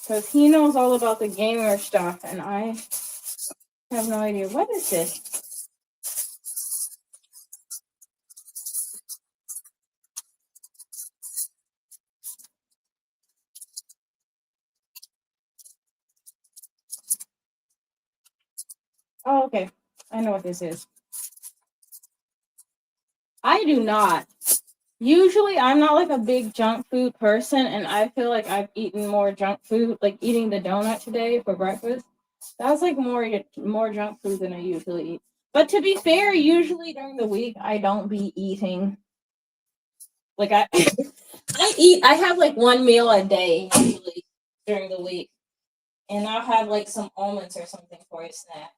Because he knows all about the gamer stuff. And I have no idea. What is this? Oh, okay. I know what this is. I do not. Usually, I'm not like a big junk food person, and I feel like I've eaten more junk food, like eating the donut today for breakfast. That's like more junk food than I usually eat. But to be fair, usually during the week, I don't be eating. Like I have like one meal a day usually during the week, and I'll have like some almonds or something for a snack.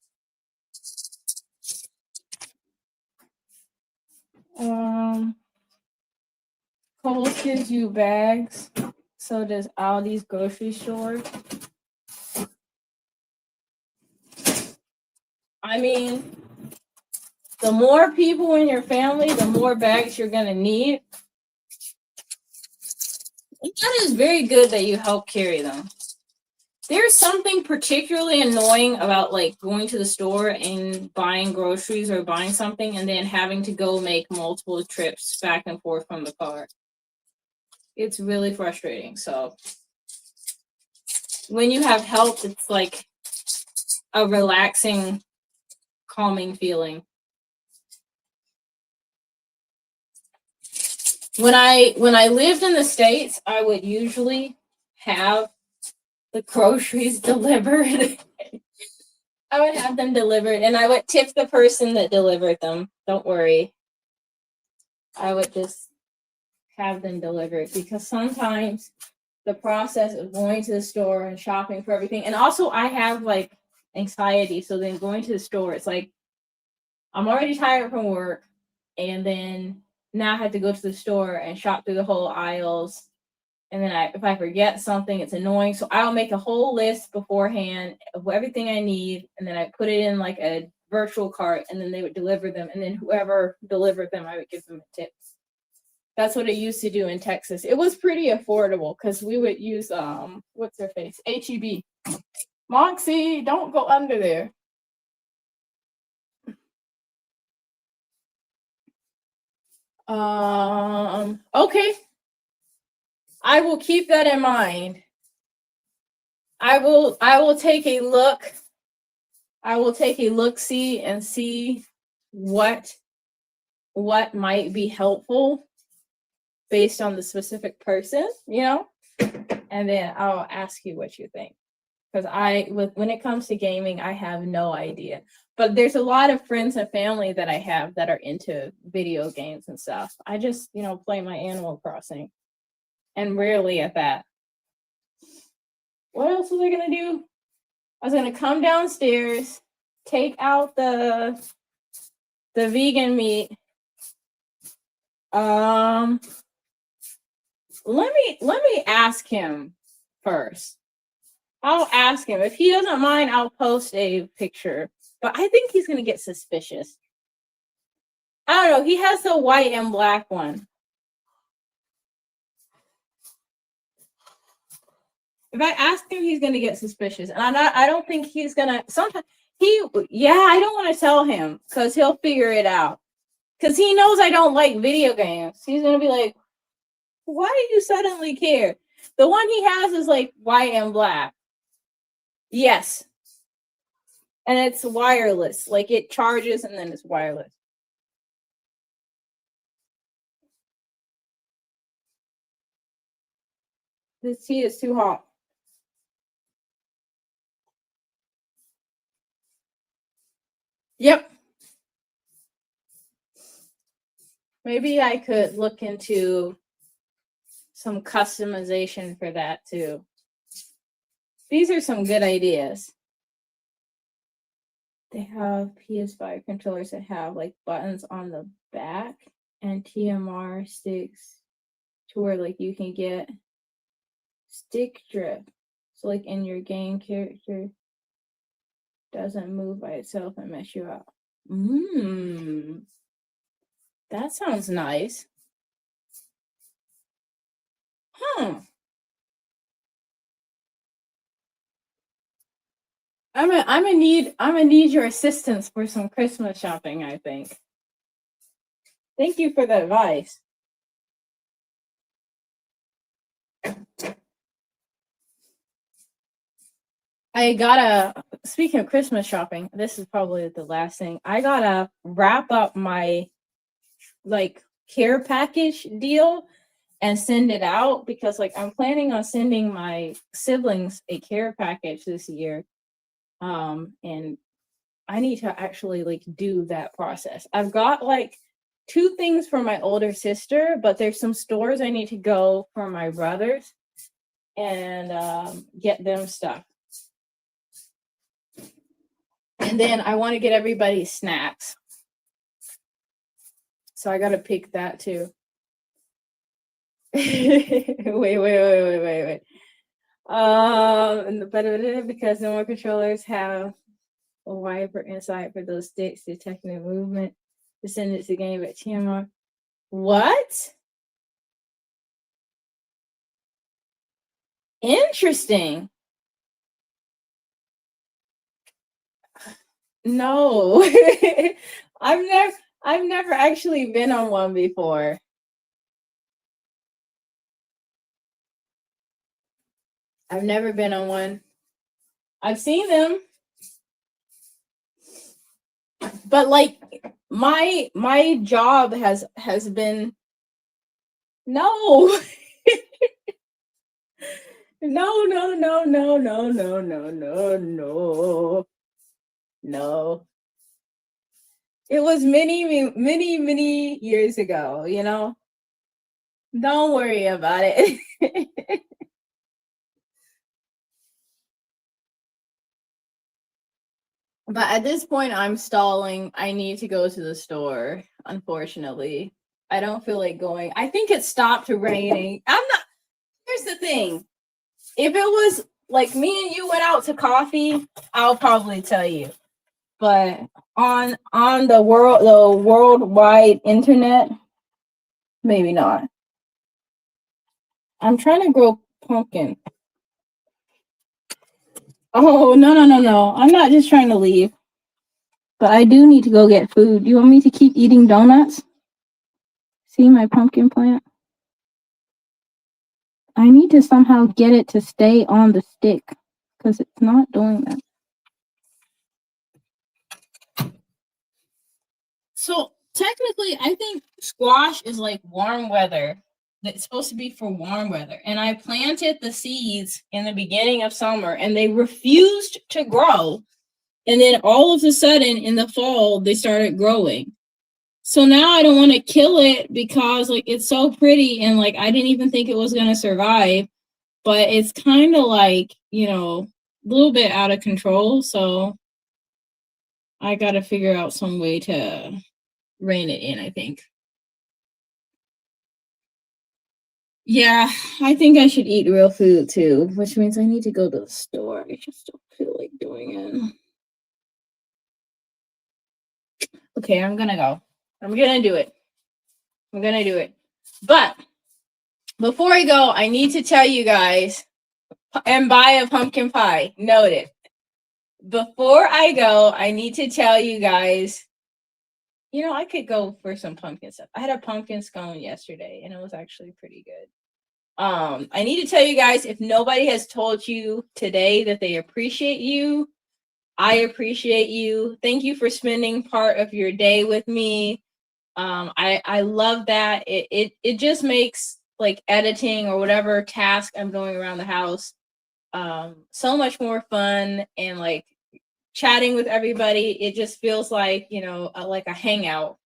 Kohl's gives you bags. So does Aldi's grocery store. I mean, the more people in your family, the more bags you're gonna need. And that is very good that you help carry them. There's something particularly annoying about like going to the store and buying groceries or buying something and then having to go make multiple trips back and forth from the car. It's really frustrating. So when you have help, it's like a relaxing, calming feeling. When I lived in the States, I would usually have the groceries delivered. I would have them delivered and I would tip the person that delivered them. Don't worry. I would just have them delivered because sometimes the process of going to the store and shopping for everything, and also I have like anxiety, so then going to the store, it's like I'm already tired from work, and then now I have to go to the store and shop through the whole aisles, and then if I forget something, it's annoying. So I'll make a whole list beforehand of everything I need, and then I put it in like a virtual cart, and then they would deliver them, and then whoever delivered them, I would give them a tip. That's what it used to do in Texas. It was pretty affordable because we would use what's their face? HEB. Moxie, don't go under there. Okay. I will keep that in mind. I will take a look. I will take a look see and see what might be helpful based on the specific person, you know? And then I'll ask you what you think. Because when it comes to gaming, I have no idea. But there's a lot of friends and family that I have that are into video games and stuff. I just, play my Animal Crossing. And rarely at that. What else was I gonna do? I was gonna come downstairs, take out the vegan meat. Let me ask him first. I'll ask him. If he doesn't mind, I'll post a picture. But I think he's gonna get suspicious. I don't know. He has the white and black one. If I ask him, he's gonna get suspicious, and I don't think he's gonna. Sometimes I don't want to tell him because he'll figure it out. Because he knows I don't like video games. He's gonna be like, "Why do you suddenly care?" The one he has is like white and black. Yes, and it's wireless. Like it charges and then it's wireless. This tea is too hot. Yep. Maybe I could look into some customization for that too. These are some good ideas. They have PS5 controllers that have like buttons on the back and TMR sticks to where like you can get stick drift. So like in your game character doesn't move by itself and mess you up. That sounds nice. I'm gonna need your assistance for some Christmas shopping, I think. Thank you for the advice. Speaking of Christmas shopping, this is probably the last thing. I gotta wrap up my like care package deal and send it out because like I'm planning on sending my siblings a care package this year. And I need to actually like do that process. I've got like 2 things for my older sister, but there's some stores I need to go for my brothers and get them stuff. And then I want to get everybody snacks. So I got to pick that too. wait. Because no more controllers have a wiper inside for those sticks detecting the movement to send it to game at TMR. What? Interesting. No. I've never actually been on one before. I've never been on one. I've seen them. But like my job has been no. No, no, no, no, no, no, no, no, no. No. It was many years ago, you know? Don't worry about it. But at this point, I'm stalling. I need to go to the store, unfortunately. I don't feel like going. I think it stopped raining. I'm not. Here's the thing. If it was like me and you went out to coffee, I'll probably tell you. But on the worldwide internet, maybe not. I'm trying to grow pumpkin. Oh, no, no, no, no. I'm not just trying to leave. But I do need to go get food. You want me to keep eating donuts? See my pumpkin plant? I need to somehow get it to stay on the stick because it's not doing that. So technically, I think squash is like warm weather. It's supposed to be for warm weather. And I planted the seeds in the beginning of summer and they refused to grow. And then all of a sudden in the fall, they started growing. So now I don't want to kill it because like it's so pretty and like I didn't even think it was going to survive. But it's kind of like, a little bit out of control. So I got to figure out some way to rein it in, I think. Yeah, I think I should eat real food too, which means I need to go to the store. I just don't feel like doing it. Okay, I'm gonna go. I'm gonna do it. I'm gonna do it. But before I go, I need to tell you guys and buy a pumpkin pie. Noted. Before I go, I need to tell you guys, I could go for some pumpkin stuff. I had a pumpkin scone yesterday and it was actually pretty good. I need to tell you guys, if nobody has told you today that they appreciate you, I appreciate you. Thank you for spending part of your day with me. I love that. It just makes like editing or whatever task I'm doing around the house so much more fun, and like chatting with everybody, it just feels like, like a hangout.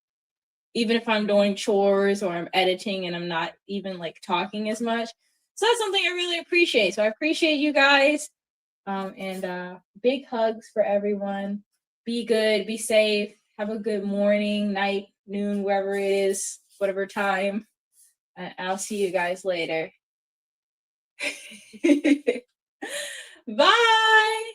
Even if I'm doing chores or I'm editing and I'm not even like talking as much. So that's something I really appreciate. So I appreciate you guys. And big hugs for everyone. Be good, be safe, have a good morning, night, noon, wherever it is, whatever time. I'll see you guys later. Bye.